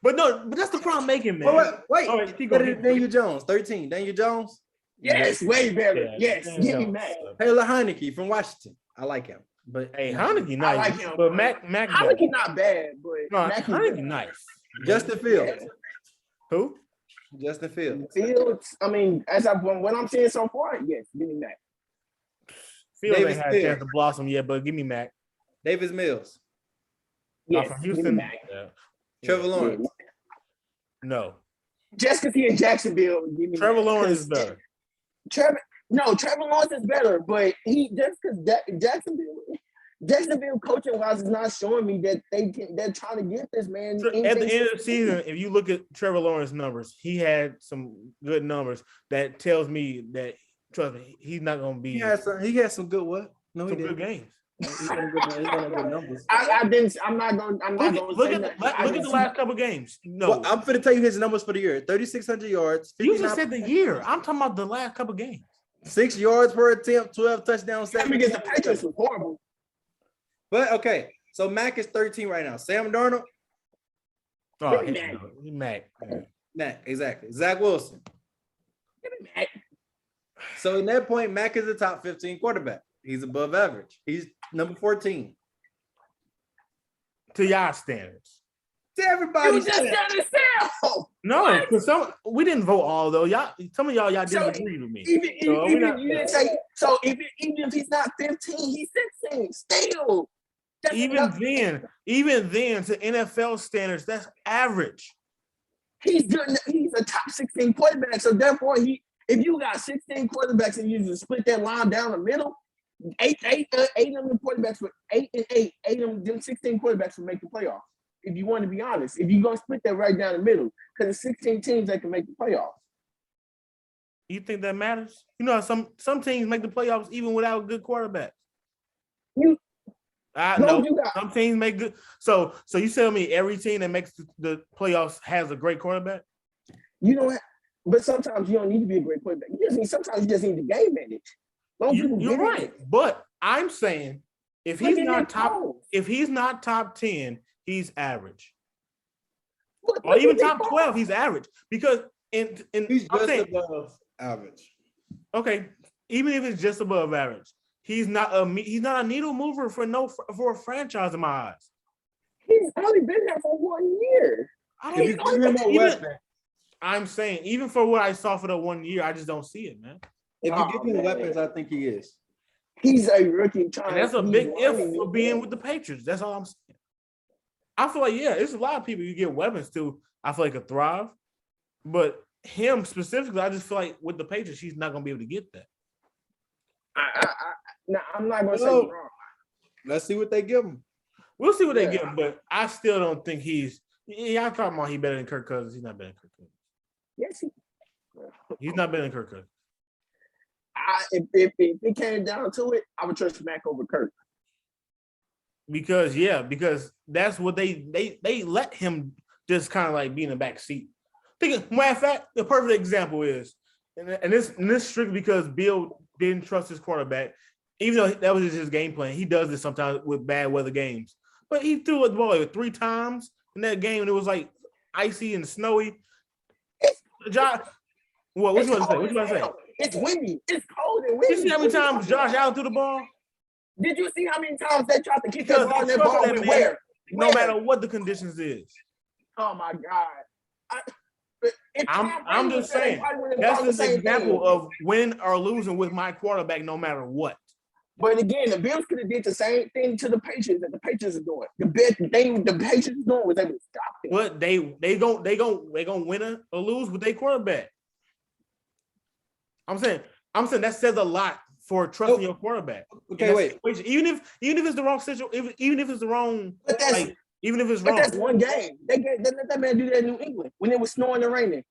But that's the problem making, man. Wait. Better than Daniel Jones. 13. Daniel Jones. Yes, way better. Yes, give me Mac. Taylor Heineke from Washington. I like him. But hey, Heineke nice. I like him. But Mac Heineke not bad, but Heineke nice. Justin Fields. Who? Justin Fields. Fields. I mean, from what I'm seeing so far, yes, give me Mac. Fields ain't had a chance to blossom yet, but give me Mac. Davis Mills. Yes, from Houston. Mac. Yeah. Trevor Lawrence. No. Just because he in Jacksonville, give me Trevor Lawrence is better. Trevor Lawrence is better, but he just because Jacksonville coaching wise is not showing me that they're trying to get this man. At the end of the season, if you look at Trevor Lawrence's numbers, he had some good numbers that tells me that trust me, he's not going to be. He had some good what? No, some good games. He's gonna good numbers. I'm not going. Look at the last couple games. No, well, I'm gonna tell you his numbers for the year: 3,600 yards. You just said the year. I'm talking about the last couple games. 6 yards per attempt, 12 touchdowns. 7 against the Patriots was horrible. But okay, so Mac is 13 right now. Sam Darnold. Oh, Mac. Mac, exactly. Zach Wilson. Mac. So in that point, Mac is a top 15 quarterback. He's above average. He's number 14. To y'all standards. To everybody. You just got to sell. No, because we didn't vote all though. Some of y'all didn't agree with me. Even if he's not 15, he's 16. Still. Even then, to NFL standards, that's average. He's a top 16 quarterback. So therefore, if you got 16 quarterbacks and you just split that line down the middle, eight of them quarterbacks for 8 and 8, 8 of them 16 quarterbacks will make the playoffs. If you want to be honest, if you're gonna split that right down the middle, because it's 16 teams that can make the playoffs. You think that matters? You know, some teams make the playoffs even without good quarterbacks. Some teams make good. So you tell me every team that makes the playoffs has a great quarterback? You know what? But sometimes you don't need to be a great quarterback. Sometimes you just need to game manage. You're right. But I'm saying if he's not top 10, he's average. Or even top 12, he's average. Because he's just above average. Okay, even if it's just above average, he's not a needle mover for a franchise in my eyes. He's only been there for 1 year. I'm saying, even for what I saw for the 1 year, I just don't see it, man. If you give him weapons, I think he is. He's a rookie. And that's a big if for being with the Patriots. That's all I'm saying. I feel like, there's a lot of people you get weapons to, I feel like could thrive. But him specifically, I just feel like with the Patriots, he's not going to be able to get that. I'm not going to say wrong. Let's see what they give him. We'll see what they give him, but I still don't think he's – I'm talking about he's better than Kirk Cousins. He's not better than Kirk Cousins. Yes, he's not better than Kirk Cousins. If it came down to it, I would trust Mac over Kirk. Because that's what they let him just kind of like be in the back seat. Matter of fact, the perfect example is, and this strictly because Bill didn't trust his quarterback, even though that was just his game plan. He does this sometimes with bad weather games. But he threw the ball like 3 times in that game, and it was like icy and snowy. Josh, what you want to say? It's windy. It's cold and windy. Did you see how many times Josh Allen threw the ball? Did you see how many times they tried to kick that ball? That ball went where? No matter what the conditions is. Oh my God! I'm just saying that's an example of winning or losing with my quarterback, no matter what. But again, the Bills could have did the same thing to the Patriots that the Patriots are doing. The best thing the Patriots are doing was able to stop them. But they gonna win or lose with their quarterback. I'm saying that says a lot for trusting your quarterback. Okay, wait. Even if it's the wrong situation, even if it's the wrong, even if it's wrong. But that's one game. They let that man do that in New England when it was snowing and raining.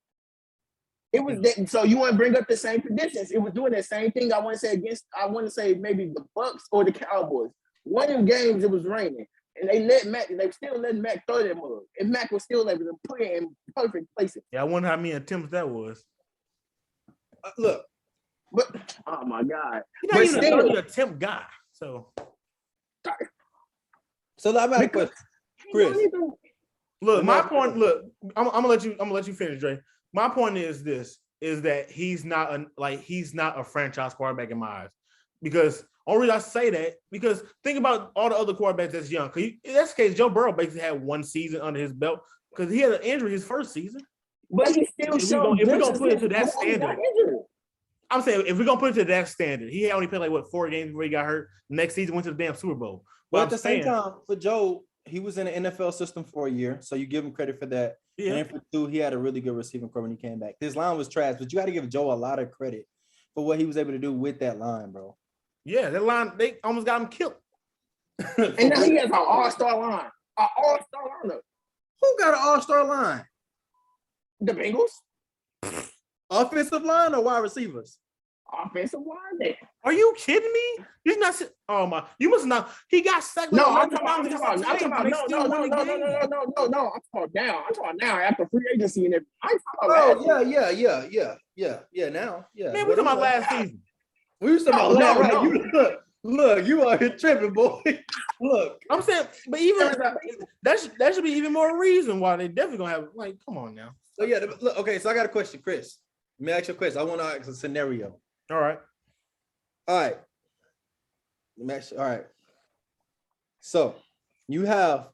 It was that, so you want to bring up the same conditions. It was doing that same thing. I want to say maybe the Bucks or the Cowboys. One of them games it was raining, and they were still letting Mac throw that mug, and Mac was still able to put it in perfect places. Yeah, I wonder how many attempts that was. Look, but oh my God, you're not even a 30 attempt guy. So I'm at a question, Chris. Look, my point. Look, I'm gonna let you finish, Dre. My point is that he's not a franchise quarterback in my eyes. Because only reason I say that because think about all the other quarterbacks that's young. Because in that case, Joe Burrow basically had one season under his belt because he had an injury his first season. But he still showed. If we're gonna put it to that standard, I'm saying if we're gonna put it to that standard, he only played 4 games before he got hurt. Next season went to the damn Super Bowl. But at the same time, for Joe, he was in the NFL system for a year, so you give him credit for that. Yeah. And for 2, he had a really good receiving core when he came back. His line was trash, but you got to give Joe a lot of credit for what he was able to do with that line, bro. Yeah, that line, they almost got him killed. And now he has an all-star line. An all-star lineup. Who got an all-star line? The Bengals. Offensive line or wide receivers? Offensive line there. Are you kidding me? He's not. Oh my! You must not. He got sacked. No, I'm talking about. No. I'm talking about now. I'm talking now after free agency and everything. Yeah. Now, yeah. Man, we talking about last season. We was talking about last. Right? Look, you are here tripping, boy. Look, I'm saying, but even that should be even more reason why they definitely gonna have. Come on now. So yeah, look. Okay, so I got a question, Chris. Let me ask you a question. I want to ask a scenario. All right. Let me ask you. All right. So you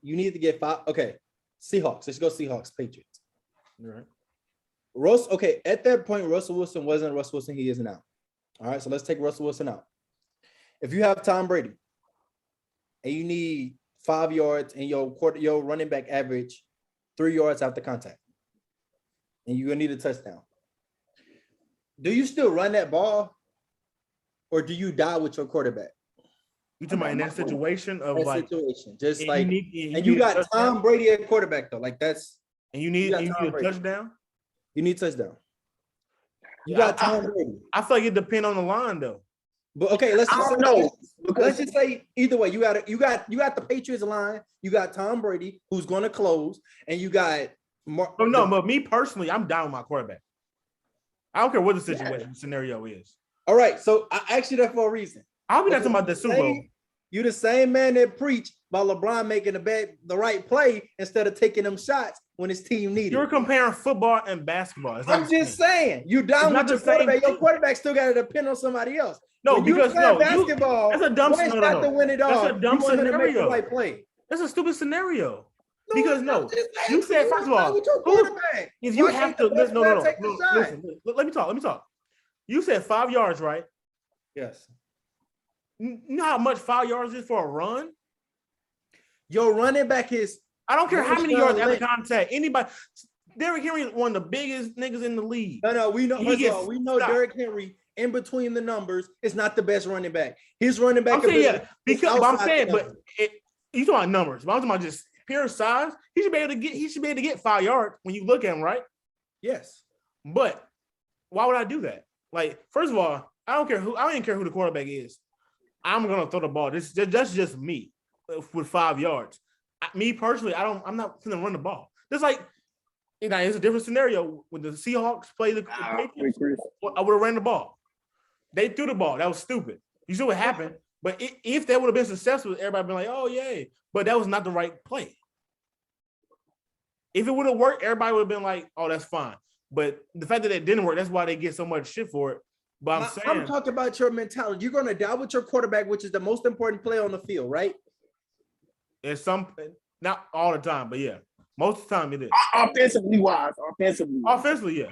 need to get 5. Okay. Seahawks. Let's go Seahawks, Patriots. All right. At that point, Russell Wilson wasn't Russell Wilson. He is now. All right. So let's take Russell Wilson out. If you have Tom Brady and you need 5 yards and your running back average 3 yards after contact, and you're going to need a touchdown. Do you still run that ball, or do you die with your quarterback? You talking about in that situation of just you got Tom Brady at quarterback though, that's. And you need a touchdown. You need touchdown. You got Tom Brady. I feel like it depends on the line though. But okay, let's just say either way. You got the Patriots line. You got Tom Brady who's going to close, and you got. But me personally, I'm down with my quarterback. I don't care what the situation scenario is. All right, so I asked you that for a reason. I'll be not talking about the Super Bowl. You the same man that preached about LeBron making the right play instead of taking them shots when his team needed. You're comparing football and basketball. I'm just saying. You down with your quarterback. Your quarterback still got to depend on somebody else. No, because basketball. That's a dumb scenario. To win it all. That's a dumb scenario. Make the right play. That's a stupid scenario. Because you said first of all, if you have to listen, listen, let me talk. You said 5 yards, right? Yes. You know how much 5 yards is for a run? Your running back is. I don't care how many yards after contact. Anybody. Derrick Henry is one of the biggest niggas in the league. No, we know. We know Derrick Henry in between the numbers is not the best running back. His running back. You talking about numbers. But I'm talking about just pure size. He should be able to get 5 yards when you look at him, right? Yes. But why would I do that? First of all, I don't even care who the quarterback is. I'm gonna throw the ball. That's just me with 5 yards. Me personally, I'm not gonna run the ball. It's a different scenario when the Seahawks play the Patriots. I would have ran the ball. They threw the ball. That was stupid. You see what happened? But if that would have been successful, everybody been like, "Oh yay!" But that was not the right play. If it would have worked, everybody would have been like, "Oh, that's fine." But the fact that it didn't work, that's why they get so much shit for it. But I'm talking about your mentality. You're going to die with your quarterback, which is the most important player on the field, right? It's not all the time, but yeah, most of the time it is. Offensively, yeah.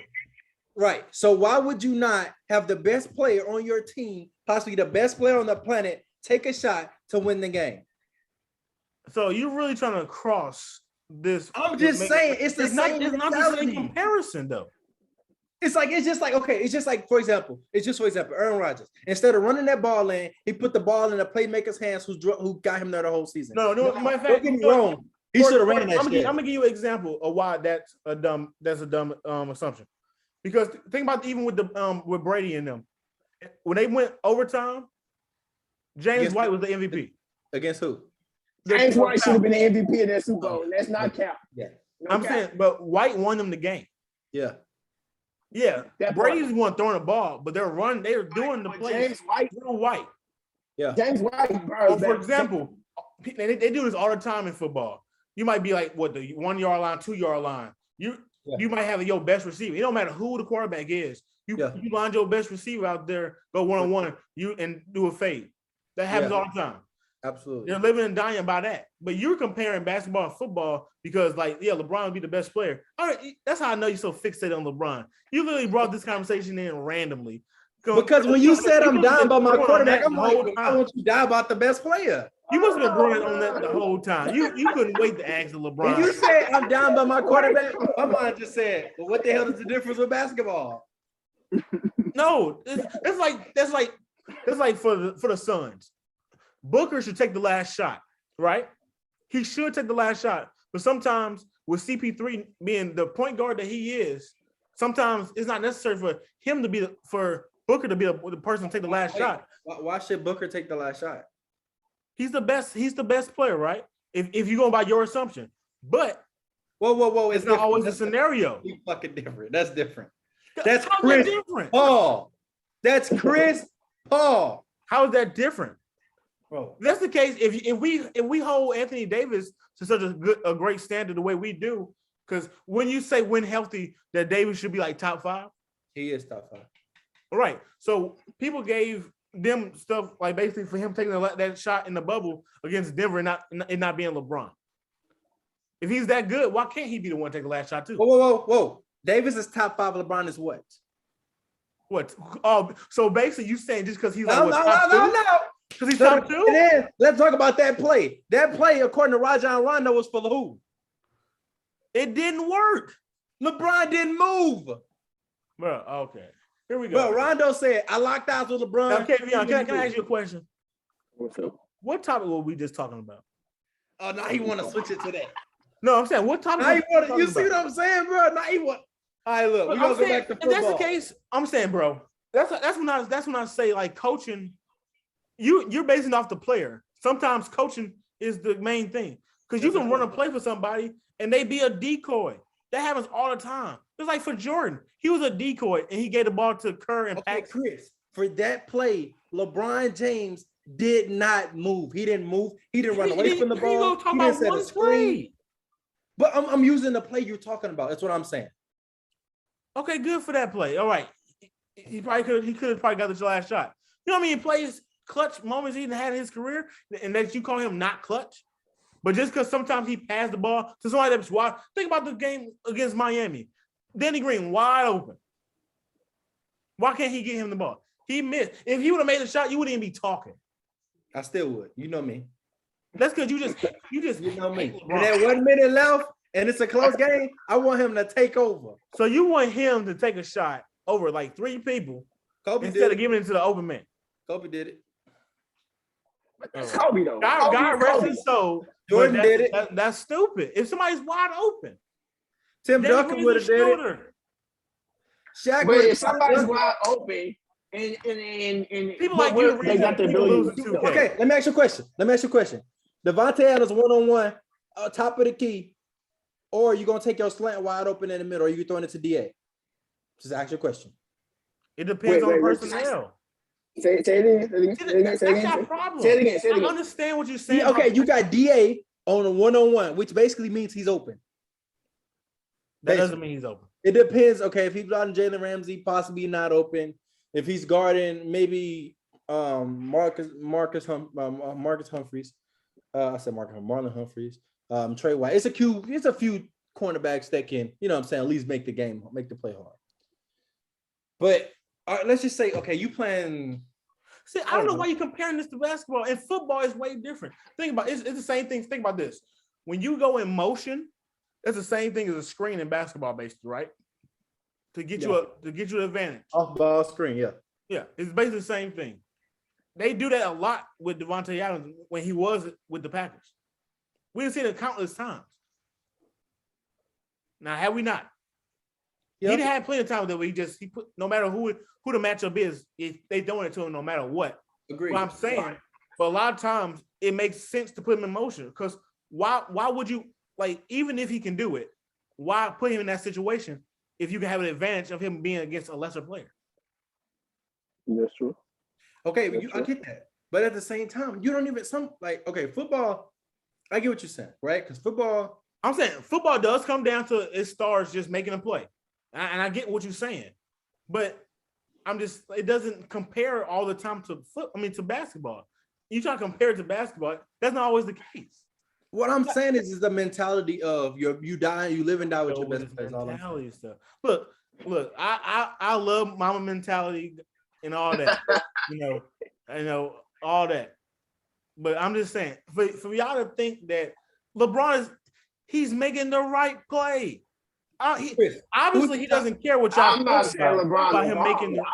Right. So why would you not have the best player on your team, possibly the best player on the planet, take a shot to win the game? So you're really trying to cross this? I'm just saying it's not the same comparison though. It's just like, for example, Aaron Rodgers. Instead of running that ball in, he put the ball in the playmaker's hands who got him there the whole season. No, matter of fact, don't get me wrong. He should have ran that shit. I'm gonna give you an example of why that's a dumb assumption. Because think about even with Brady and them. When they went overtime, James White was the MVP. Against who? James White should have been the MVP of that Super Bowl. Let's not count. Yeah. I'm saying, but White won them the game. Yeah. Yeah. Brady's the one throwing the ball, but they're doing the play. James White. Yeah. James White. Bro, for example, they do this all the time in football. You might be like, what, the 1 yard line, 2 yard line. You might have your best receiver. It don't matter who the quarterback is. You line your best receiver out there, go one-on-one, and do a fade. That happens all the time. Absolutely. They're living and dying by that. But you're comparing basketball and football because, LeBron would be the best player. All right, that's how I know you're so fixated on LeBron. You literally brought this conversation in randomly. Because when you said I'm down by my quarterback, I'm like, I want you to die about the best player. You must have been growing on that the whole time. You couldn't wait to ask the LeBron. When you said I'm down by my quarterback, my mind just said, well, what the hell is the difference with basketball? No, that's like for the Suns. Booker should take the last shot, right? He should take the last shot. But sometimes with CP3 being the point guard that he is, sometimes it's not necessary for him to be for Booker to be the person to take the last shot. Why should Booker take the last shot? He's the best player, right? If you're going by your assumption. But whoa. It's not always a scenario. He's fucking different. That's different. That's Chris Paul. That's Chris Paul. How is that different? Bro. If that's the case, if we hold Anthony Davis to such a great standard the way we do, because when you say when healthy, that Davis should be like top 5. He is top 5. Right. So people gave them stuff like basically for him taking that shot in the bubble against Denver and not being LeBron. If he's that good, why can't he be the one to take the last shot too? Whoa. Davis is top 5. LeBron is what? What? Oh, so basically you saying just because he's like no. Because he's top 2? And then let's talk about that play. That play, according to Rajon Rondo, was for the who? It didn't work. LeBron didn't move. Bro, okay. Here we go. Bro, Rondo said, I locked eyes with LeBron. Now, can I ask you a question? What's up? What topic were we just talking about? Oh, now he want to switch it to that. No, I'm saying, what topic? You see what I'm saying, bro? Now he want. All right, look, we're going to go back to football. If that's the case, I'm saying, bro, that's when I say, like, coaching, you're basing off the player. Sometimes coaching is the main thing. Because you can run a play for somebody and they be a decoy. That happens all the time. It's like for Jordan. He was a decoy and he gave the ball to Kerr and Paxson. Chris, for that play, LeBron James did not move. He didn't move. He didn't run away from the ball. He didn't set a screen. But I'm using the play you're talking about. That's what I'm saying. Okay, good for that play. All right. He could have probably got the last shot. You know what I mean? Plays clutch moments he had in his career, and that you call him not clutch. But just because sometimes he passed the ball to somebody that's wide. Think about the game against Miami. Danny Green wide open. Why can't he get him the ball? He missed. If he would have made a shot, you wouldn't even be talking. I still would. You know me. That's because you just you know me. And that 1 minute left, and it's a close game. I want him to take over. So you want him to take a shot over like 3 people instead of giving it to the open man. Kobe did it. That's Kobe though. God rest his soul. Jordan did it. That's stupid. If somebody's wide open, Tim Duncan would have did it. Shaq, but if somebody's wide open and people like you, they got the ability. Okay, let me ask you a question. Devontae Adams 1-on-1, top of the key, or you gonna take your slant wide open in the middle, or you throwing it to DA? Just ask your question. It depends on personnel. Say it again. That's not a problem. Say it again. I understand what you're saying. Yeah, okay, you got DA on a 1-on-1, which basically means he's open. That doesn't mean he's open. It depends. Okay, if he's guarding Jalen Ramsey, possibly not open. If he's guarding maybe Marcus Humphreys. I said Marlon Humphreys. Trey White. It's a few cornerbacks that can, you know what I'm saying, at least make the play hard. But let's just say, okay, you playing. See, I don't know why you're comparing this to basketball. And football is way different. Think about it. It's the same thing. Think about this. When you go in motion, that's the same thing as a screen in basketball, basically, right? to get you an advantage. Off ball screen, yeah. Yeah, it's basically the same thing. They do that a lot with Devontae Adams when he was with the Packers. We've seen it countless times. Now, have we not? Yep. He had plenty of times that he put no matter who the matchup is, if they throwing it to him no matter what. Agreed. What I'm saying, but a lot of times it makes sense to put him in motion because why would you even if he can do it, why put him in that situation if you can have an advantage of him being against a lesser player? That's true. Okay, I get that. But at the same time, you don't even football, I get what you're saying, right? Because football. I'm saying football does come down to its stars just making a play. And I get what you're saying. But it doesn't compare all the time to basketball. You try to compare it to basketball, that's not always the case. What I'm saying is the mentality of you live and die with your best players. Mentality stuff. Look, I love mama mentality and all that. I know all that. But I'm just saying, for y'all to think that LeBron he's making the right play. Obviously, he doesn't care what y'all think about him making the.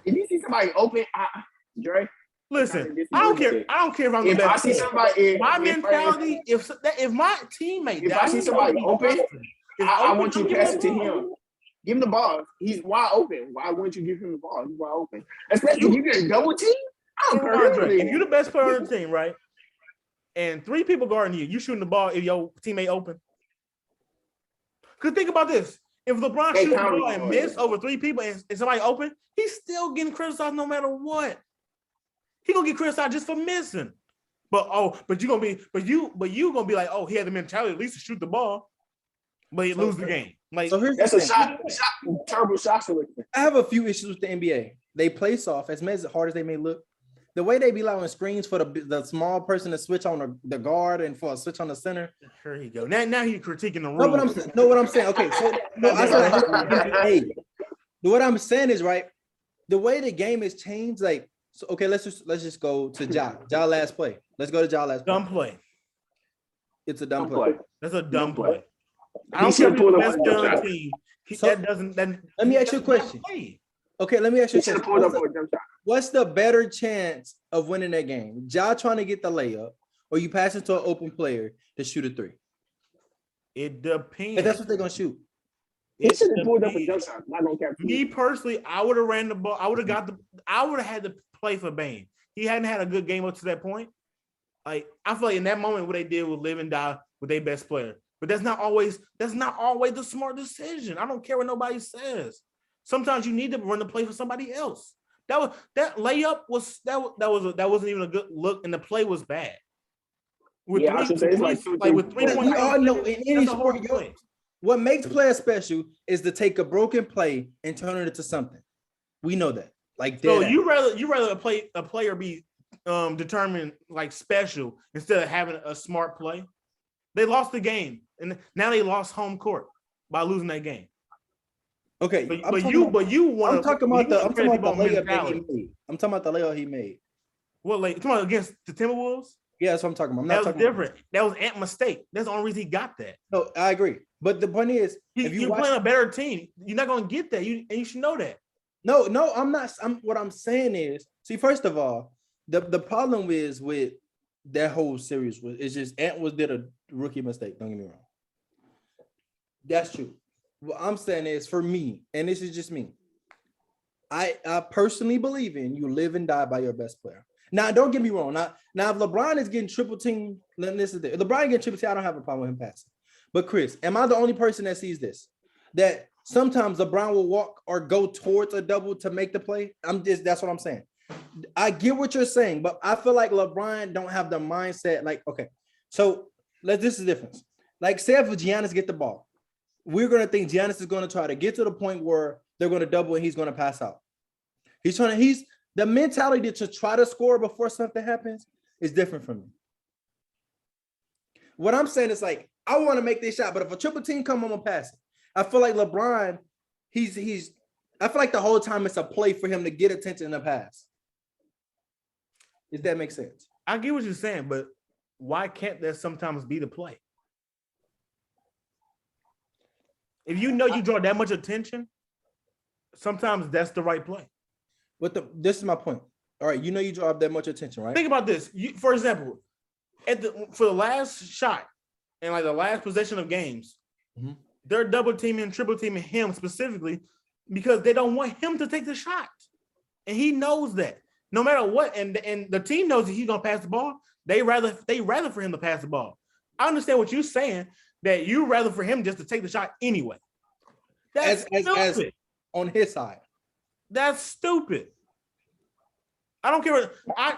If you see somebody open, Dre. Listen, I don't care. I don't care if I'm the best. My mentality, if my teammate, if I see somebody open, I want you to pass it to him. Give him the ball. He's wide open. Why wouldn't you give him the ball? He's wide open. Especially if you get a double team. I don't care. If you're the best player on the team, right? And 3 people guarding you shooting the ball if your teammate open. Because think about this. If LeBron shoots the ball and miss over 3 people and somebody open, he's still getting criticized no matter what. He gonna get criticized just for missing. But you gonna be like, oh, he had the mentality at least to shoot the ball, but he lose the game. That's a shot, terrible shot selection. I have a few issues with the NBA. They play soft, as hard as they may look. The way they be allowing screens for the small person to switch on the guard and for a switch on the center. Here you go. Now he's critiquing the rules. What I'm saying. Okay, so what I'm saying is right. The way the game has changed, let's just go to Ja last play. Let's go to Ja last play. Dumb play. It's a dumb play. That's a dumb play. I don't care if he's the best player on the team. Let me ask you a question. Okay, let me ask you a question. What's the better chance of winning that game? Ja trying to get the layup, or you pass it to an open player to shoot a 3? It depends. But that's what they're gonna shoot. He should have pulled up a jump shot. Not gonna catch. Me personally, I would have ran the ball. I would have had to play for Bane. He hadn't had a good game up to that point. I feel like in that moment, what they did was live and die with their best player. But that's not always the smart decision. I don't care what nobody says. Sometimes you need to run the play for somebody else. That layup wasn't even a good look, and the play was bad. With 3 points, we all know in any sport, what makes players special is to take a broken play and turn it into something. We know that. So you rather a player be determined special instead of having a smart play. They lost the game, and now they lost home court by losing that game. Okay, I'm talking about the layup that he made. I'm talking about the layup he made. What you talking about against the Timberwolves? Yeah, that's what I'm talking about. That was different. That was Ant's mistake. That's the only reason he got that. No, I agree. But the point is, if you're playing a better team, you're not going to get that. And you should know that. No, I'm not. What I'm saying is, see, first of all, the problem is with that whole series it's just Ant did a rookie mistake. Don't get me wrong. That's true. What I'm saying is, for me, and this is just me, I personally believe in you live and die by your best player. Now, don't get me wrong. Now if LeBron is getting triple team, then this is it. If LeBron getting triple team, I don't have a problem with him passing. But Chris, am I the only person that sees this? That sometimes LeBron will walk or go towards a double to make the play? That's what I'm saying. I get what you're saying, but I feel like LeBron don't have the mindset. Okay, so this is the difference. Say if Giannis get the ball, we're gonna think Giannis is gonna try to get to the point where they're gonna double and he's gonna pass out. He's the mentality to try to score before something happens is different from me. What I'm saying is I want to make this shot, but if a triple team come, I'm gonna pass it. I feel like LeBron, I feel like the whole time it's a play for him to get attention in the pass. If that makes sense. I get what you're saying, but why can't that sometimes be the play? If you know you draw that much attention, sometimes that's the right play. But this is my point. All right, you know you draw that much attention, right? Think about this. For example, for the last shot and like the last possession of games, they're double teaming, triple teaming him specifically because they don't want him to take the shot, and he knows that. No matter what, and the team knows that he's gonna pass the ball. They rather for him to pass the ball. I understand what you're saying, that you rather for him just to take the shot anyway. That's stupid. On his side. That's stupid. I don't care.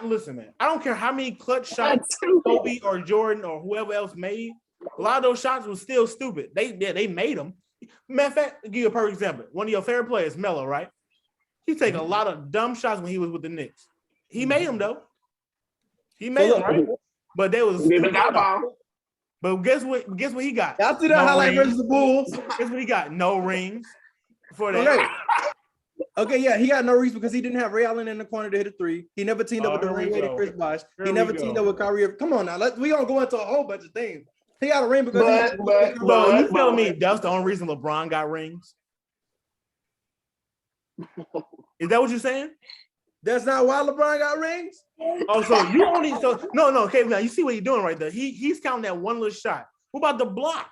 Listen, man. I don't care how many clutch shots Kobe or Jordan or whoever else made. A lot of those shots was still stupid. They made them. Matter of fact, I'll give you a perfect example. One of your favorite players, Melo, right? He take a lot of dumb shots when he was with the Knicks. He made them though. He made them, right? But they was. But guess what? Guess what he got? Y'all see that highlight versus the Bulls? Guess what he got? No rings for that. Okay, yeah, he got no rings because he didn't have Ray Allen in the corner to hit a three. He never teamed up with the ring Chris Bosh. He never teamed up with Kyrie. Come on now, we gonna go into a whole bunch of things. He got a ring because bro, you feel me? That's the only reason LeBron got rings. Is that what you're saying? That's not why LeBron got rings. Oh, so no. Okay, now you see what you're doing right there. He's counting that one little shot. What about the block?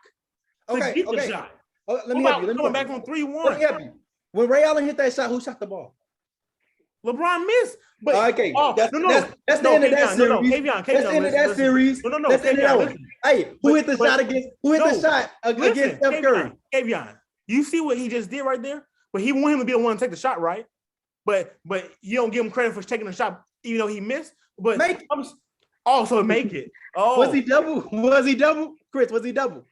Okay. The shot. Let me help you. Coming back from 3-1. When Ray Allen hit that shot, who shot the ball? LeBron missed. But okay, that's the end of that series. That's the end of that series. No. Hey, who hit the shot against Steph Curry? Kavion, you see what he just did right there? But he want him to be the one to take the shot, right? But you don't give him credit for taking the shot, even though he missed. But also make it. Oh, was he double? Chris, was he double?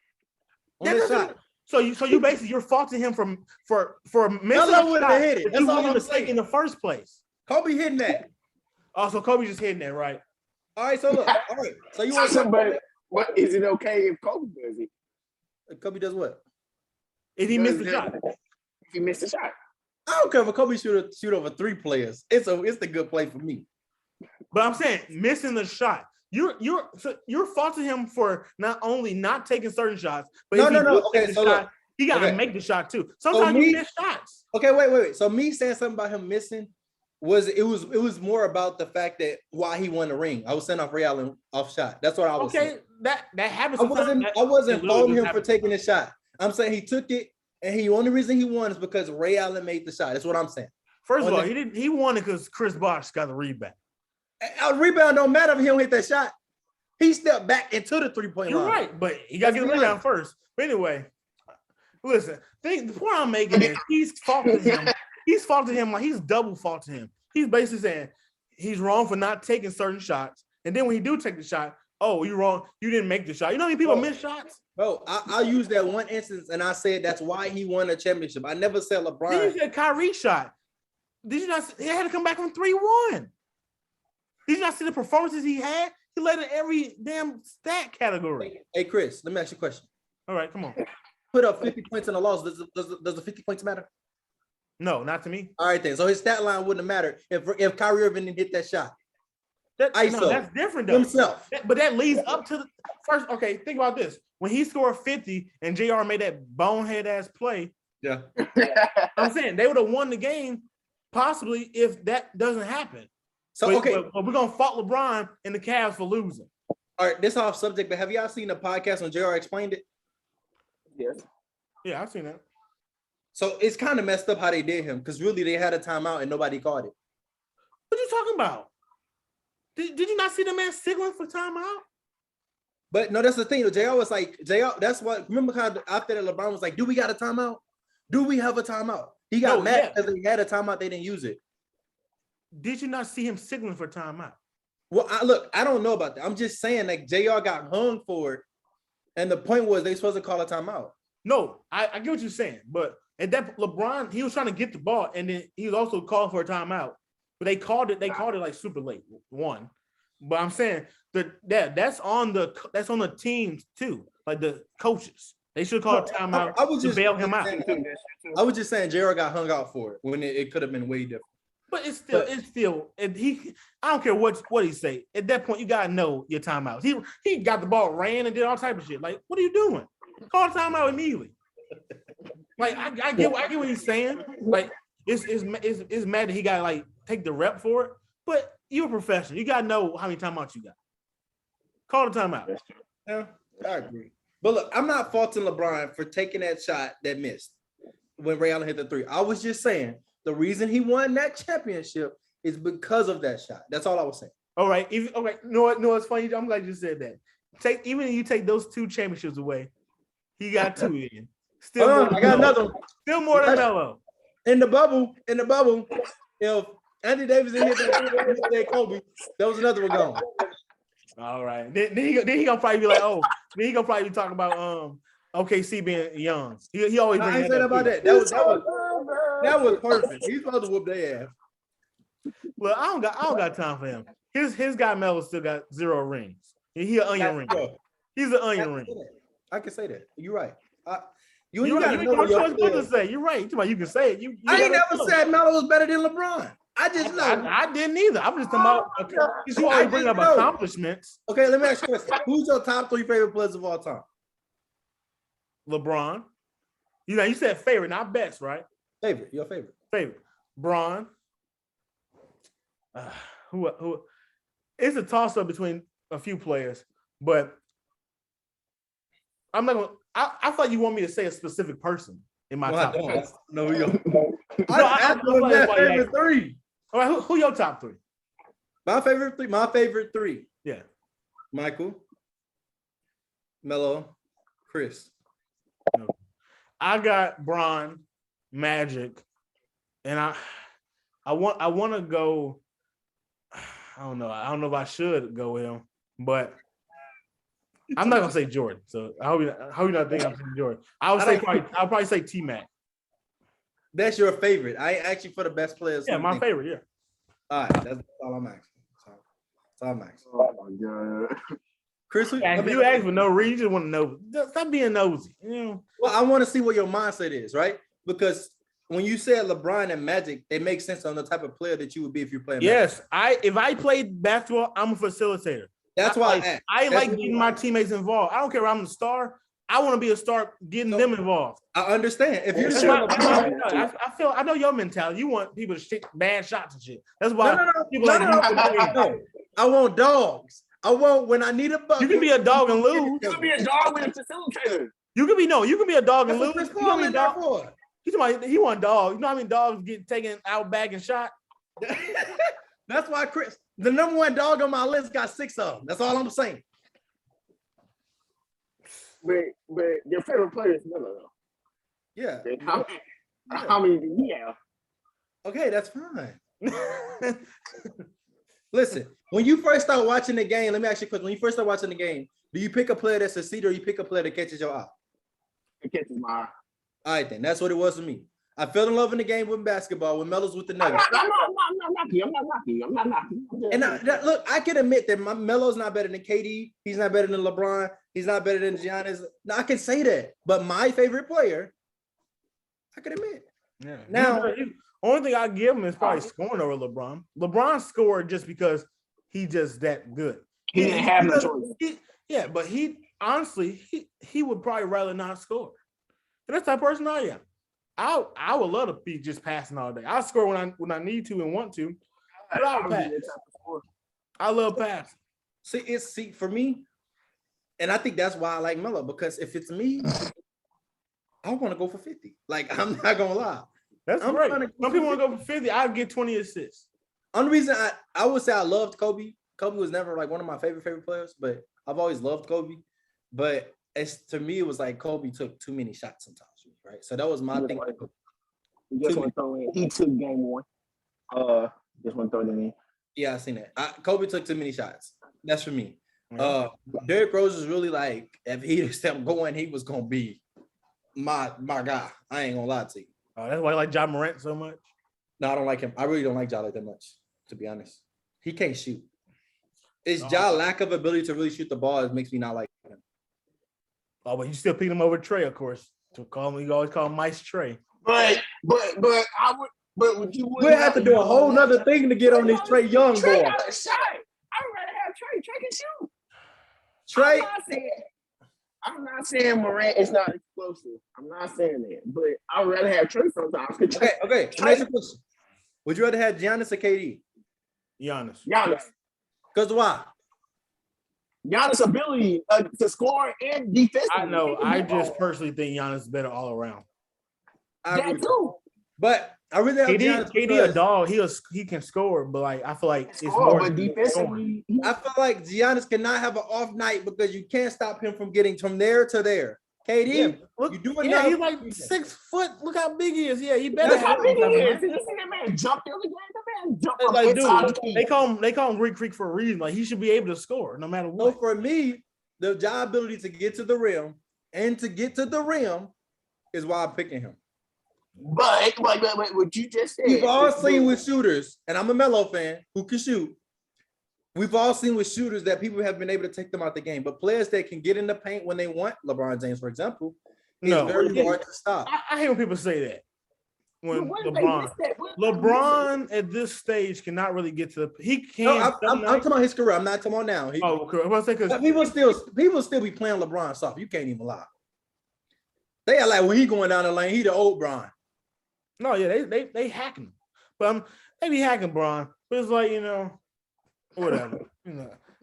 On that shot. So you basically you're faulting him for missing a shot hit it. That's all I'm saying in the first place. Kobe hitting that. Oh, so Kobe just hitting that, right? All right, so look. All right. So you want somebody? What is it okay if Kobe does it? Kobe does what? If he missed the shot. If he missed the shot. I don't care if Kobe shoot over three players. It's the good play for me. But I'm saying missing the shot. You're faulting him for not only not taking certain shots, but Okay, so shot, he got to make the shot too. Sometimes you miss shots. Okay, wait. So me saying something about him missing was more about the fact that why he won the ring. I was sending off Ray Allen off shot. That's what I was saying. That happens. I wasn't faulting him for taking the shot. I'm saying he took it, and the only reason he won is because Ray Allen made the shot. That's what I'm saying. First of all, he won it because Chris Bosh got the rebound. A rebound don't matter if he don't hit that shot. He stepped back into the 3-point line. You're right, but he got to get the rebound first. But anyway, listen, the point I'm making is he's faulting him. He's faulting him like he's double faulting him. He's basically saying he's wrong for not taking certain shots. And then when he do take the shot, oh, you're wrong. You didn't make the shot. You know how many people miss shots? Bro, I'll use that one instance and I said that's why he won a championship. I never said LeBron. Then you said Kyrie shot. Did you not? He had to come back from 3-1. Did you not see the performances he had? He led in every damn stat category. Hey, Chris, let me ask you a question. All right, come on. Put up 50 points in a loss. Does the 50 points matter? No, not to me. All right, then. So his stat line wouldn't have mattered if Kyrie Irving didn't hit that shot. That's different, though. Himself. But that leads up to the first. Okay, think about this. When he scored 50 and JR made that bonehead ass play. Yeah. I'm saying they would have won the game possibly if that doesn't happen. So but we're gonna fault LeBron and the Cavs for losing. All right, this off subject, but have y'all seen the podcast when JR explained it? Yes. Yeah, I've seen that. So it's kind of messed up how they did him because really they had a timeout and nobody called it. What are you talking about? Did you not see the man signaling for timeout? But no, that's the thing. JR was like, that's what, remember how after that LeBron was like, do we got a timeout? Do we have a timeout? He got mad because they had a timeout, they didn't use it. Did you not see him signaling for timeout? Well, I don't know about that. I'm just saying like JR got hung for it. And the point was they supposed to call a timeout. No, I get what you're saying. But at that LeBron, he was trying to get the ball and then he was also called for a timeout. But they called it like super late, one. But I'm saying that's on the teams too, like the coaches. They should call a timeout to bail him out. I was just saying JR got hung out for it when it could have been way different. But it's still, and I don't care what he say. At that point, you gotta know your timeouts. He got the ball, ran and did all type of shit. Like, what are you doing? Call a timeout immediately. Like I get what he's saying. Like it's mad that he got to like take the rep for it. But you're a professional. You gotta know how many timeouts you got. Call the timeout. Yeah, I agree. But look, I'm not faulting LeBron for taking that shot that missed when Ray Allen hit the three. I was just saying the reason he won that championship is because of that shot. That's all I was saying. All right. All right. No, it's funny. I'm glad you said that. Even if you take those 2 championships away, he got 2 in. Still, I got another one. Still more than Melo. In the bubble, if Anthony Davis hit that Kobe, that was another one gone. All right. Then he gonna probably be like, oh, then he gonna probably be talking about OKC being young. He always I brings ain't saying about that. That was perfect. He's supposed to whoop their ass. Well, I don't got time for him. His guy Melo still got 0 rings. He an onion ring. He's an onion ring. I can say that. You're right. You got no choice but to say. You're right. You can say it. I ain't never said Melo was better than LeBron. I just know. I didn't either. I'm just talking about. You always bring up accomplishments. Okay, let me ask you a question. Who's your top 3 favorite players of all time? LeBron. You said favorite, not best, right? Favorite. Your favorite. Favorite. Bron. Who? It's a toss-up between a few players, but I'm not gonna. I thought you want me to say a specific person in my top 3. No, I favorite 3. All right, who your top 3? My favorite 3. Yeah. Michael, Melo, Chris. No. I got Bron, Magic, and I want to go. I don't know. I don't know if I should go with him, but I'm not gonna say Jordan. So I hope you not think I'm saying Jordan. I'll probably say T-Mac. That's your favorite. I asked you for the best players. Yeah, my favorite. Yeah. All right, that's all I'm asking. That's all I'm asking. Oh my god, Chris, you ask for no reason. You just want to know. Stop being nosy. Well, I want to see what your mindset is, right? Because when you said LeBron and Magic, it makes sense on the type of player that you would be if you're playing. Yes, Magic. If I played basketball, I'm a facilitator. That's why I like getting my teammates involved. I don't care if I'm the star. I want to be a star, getting them involved. I understand. If you're I know your mentality. You want people to shoot bad shots and shit. That's why no. I want dogs. I want when I need a bucket. You can be a dog and lose. You can be a dog with a facilitator. You can be a dog and lose. He want dogs. You know how many dogs get taken out back and shot? That's why Chris, the number 1 dog on my list, got 6 of them. That's all I'm saying. But your favorite player is Melo, though. Yeah. How many do you have? Okay, that's fine. Listen, when you first start watching the game, let me ask you a question. When you first start watching the game, do you pick a player that's a seed or you pick a player that catches your eye? It catches my eye. All right, then. That's what it was for me. I fell in love in the game with basketball when Melo's with the Nuggets. I'm not knocking. And look, I can admit that Melo's not better than KD. He's not better than LeBron. He's not better than Giannis. No, I can say that. But my favorite player, I can admit. Yeah. Now, only thing I give him is probably scoring over LeBron. LeBron scored just because he's just that good. He didn't have no choice. But he honestly would probably rather not score. And that's the type of person I am. I would love to be just passing all day. I score when I need to and want to, but I'll pass. I love passing. See for me, and I think that's why I like Melo, because if it's me, I want to go for 50. Like, I'm not gonna lie. That's great. Some people want to go for 50. I'll get 20 assists. Only reason I would say I loved Kobe. Kobe was never like one of my favorite players, but I've always loved Kobe. But to me, it was like Kobe took too many shots sometimes, right? So that was my thing. He took game 1. Just want to throw it in. Yeah, I seen that. Kobe took too many shots. That's for me. Derrick Rose is really like, if he just kept going, he was gonna be my guy. I ain't gonna lie to you. Oh, that's why I like Ja Morant so much. No, I don't like him. I really don't like Ja like that much, to be honest. He can't shoot. It's Ja lack of ability to really shoot the ball that makes me not like him. Oh, but you still pick him over Trey, of course. You always call him Mice Trey. But I would. But you would have to do a whole nother thing to get on this Trey Young Trey boy. got a shot. I'd rather have Trey. Trey can shoot. Trey. I'm not saying Morant is not explosive. I'm not saying that, but I'd rather have Trey sometimes. Okay. Let me ask you a question. Would you rather have Giannis or KD? Giannis. Because why? Giannis' ability to score and defensively. I know. I just personally think Giannis is better all around. That too. But I really have Giannis. KD a dog. He can score, but like I feel like it's more. But defensively, I feel like Giannis cannot have an off night because you can't stop him from getting from there to there. KD, you do enough. Yeah, he's like 6 foot. Look how big he is. Yeah, he better. How big he is. You see that man jump the other game? That man jumped from like, inside dude, they call him Greek Freak for a reason. Like he should be able to score no matter what. So for me, the job ability to get to the rim and to get to the rim is why I'm picking him. But what you just said. We've all seen with shooters, and I'm a Melo fan who can shoot. We've all seen with shooters that people have been able to take them out the game, but players that can get in the paint when they want, LeBron James, for example, it's very hard to stop. I hate when people say that. When LeBron at this stage cannot really get to the he can't. No, I'm talking about his career. I'm not talking about now. People still be playing LeBron soft. You can't even lie. They are like when he going down the lane, he the old Bron. No, yeah, they hacking, but they be hacking Bron. But it's like whatever.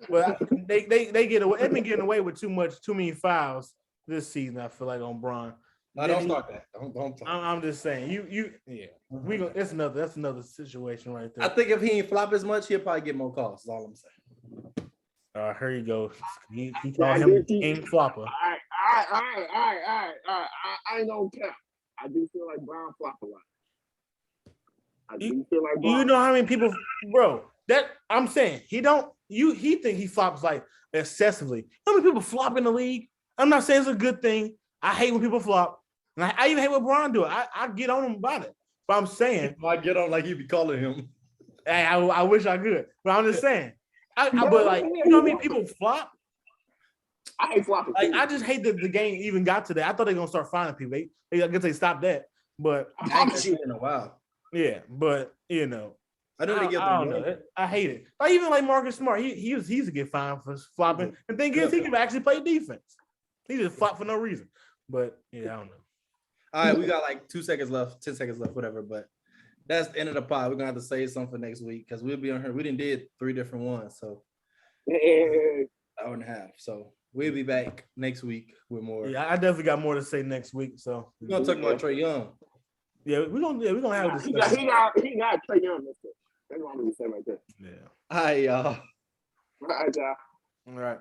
But they get away. They've been getting away with too many fouls this season. I feel like on Bron. No, don't start that. Don't. I'm just saying. That's another situation right there. I think if he ain't flop as much, he'll probably get more calls. That's all I'm saying. Here you go. He called him King Flopper. All right. I ain't gonna count. I do feel like Bron flop a lot. You know how many people, bro? That I'm saying he think he flops like excessively. How many people flop in the league? I'm not saying it's a good thing. I hate when people flop. And I even hate what Bron do. I get on him about it. But I'm saying I get on like you be calling him. Hey, I wish I could. But I'm just saying. But like, you know how many people flop? I hate flopping. Like, I just hate that the game even got to that. I thought they were gonna start finding people. I guess they stopped that. But I ain't seen in a while. Yeah, but I don't know. I hate it. Like even like Marcus Smart, he's to get fined for flopping. And the thing is, he can actually play defense. He just flop for no reason. But yeah, I don't know. All right, we got like 2 seconds left, 10 seconds left, whatever. But that's the end of the pod. We're gonna have to save something for next week because we'll be on here. We did 3 different ones, so hour and a half. So we'll be back next week with more. Yeah, I definitely got more to say next week. So we're gonna talk about Trae Young. Yeah, we're gonna have this. He got Trae Young. That's what I'm gonna say right there. Yeah. All right, y'all. All right, y'all. All right.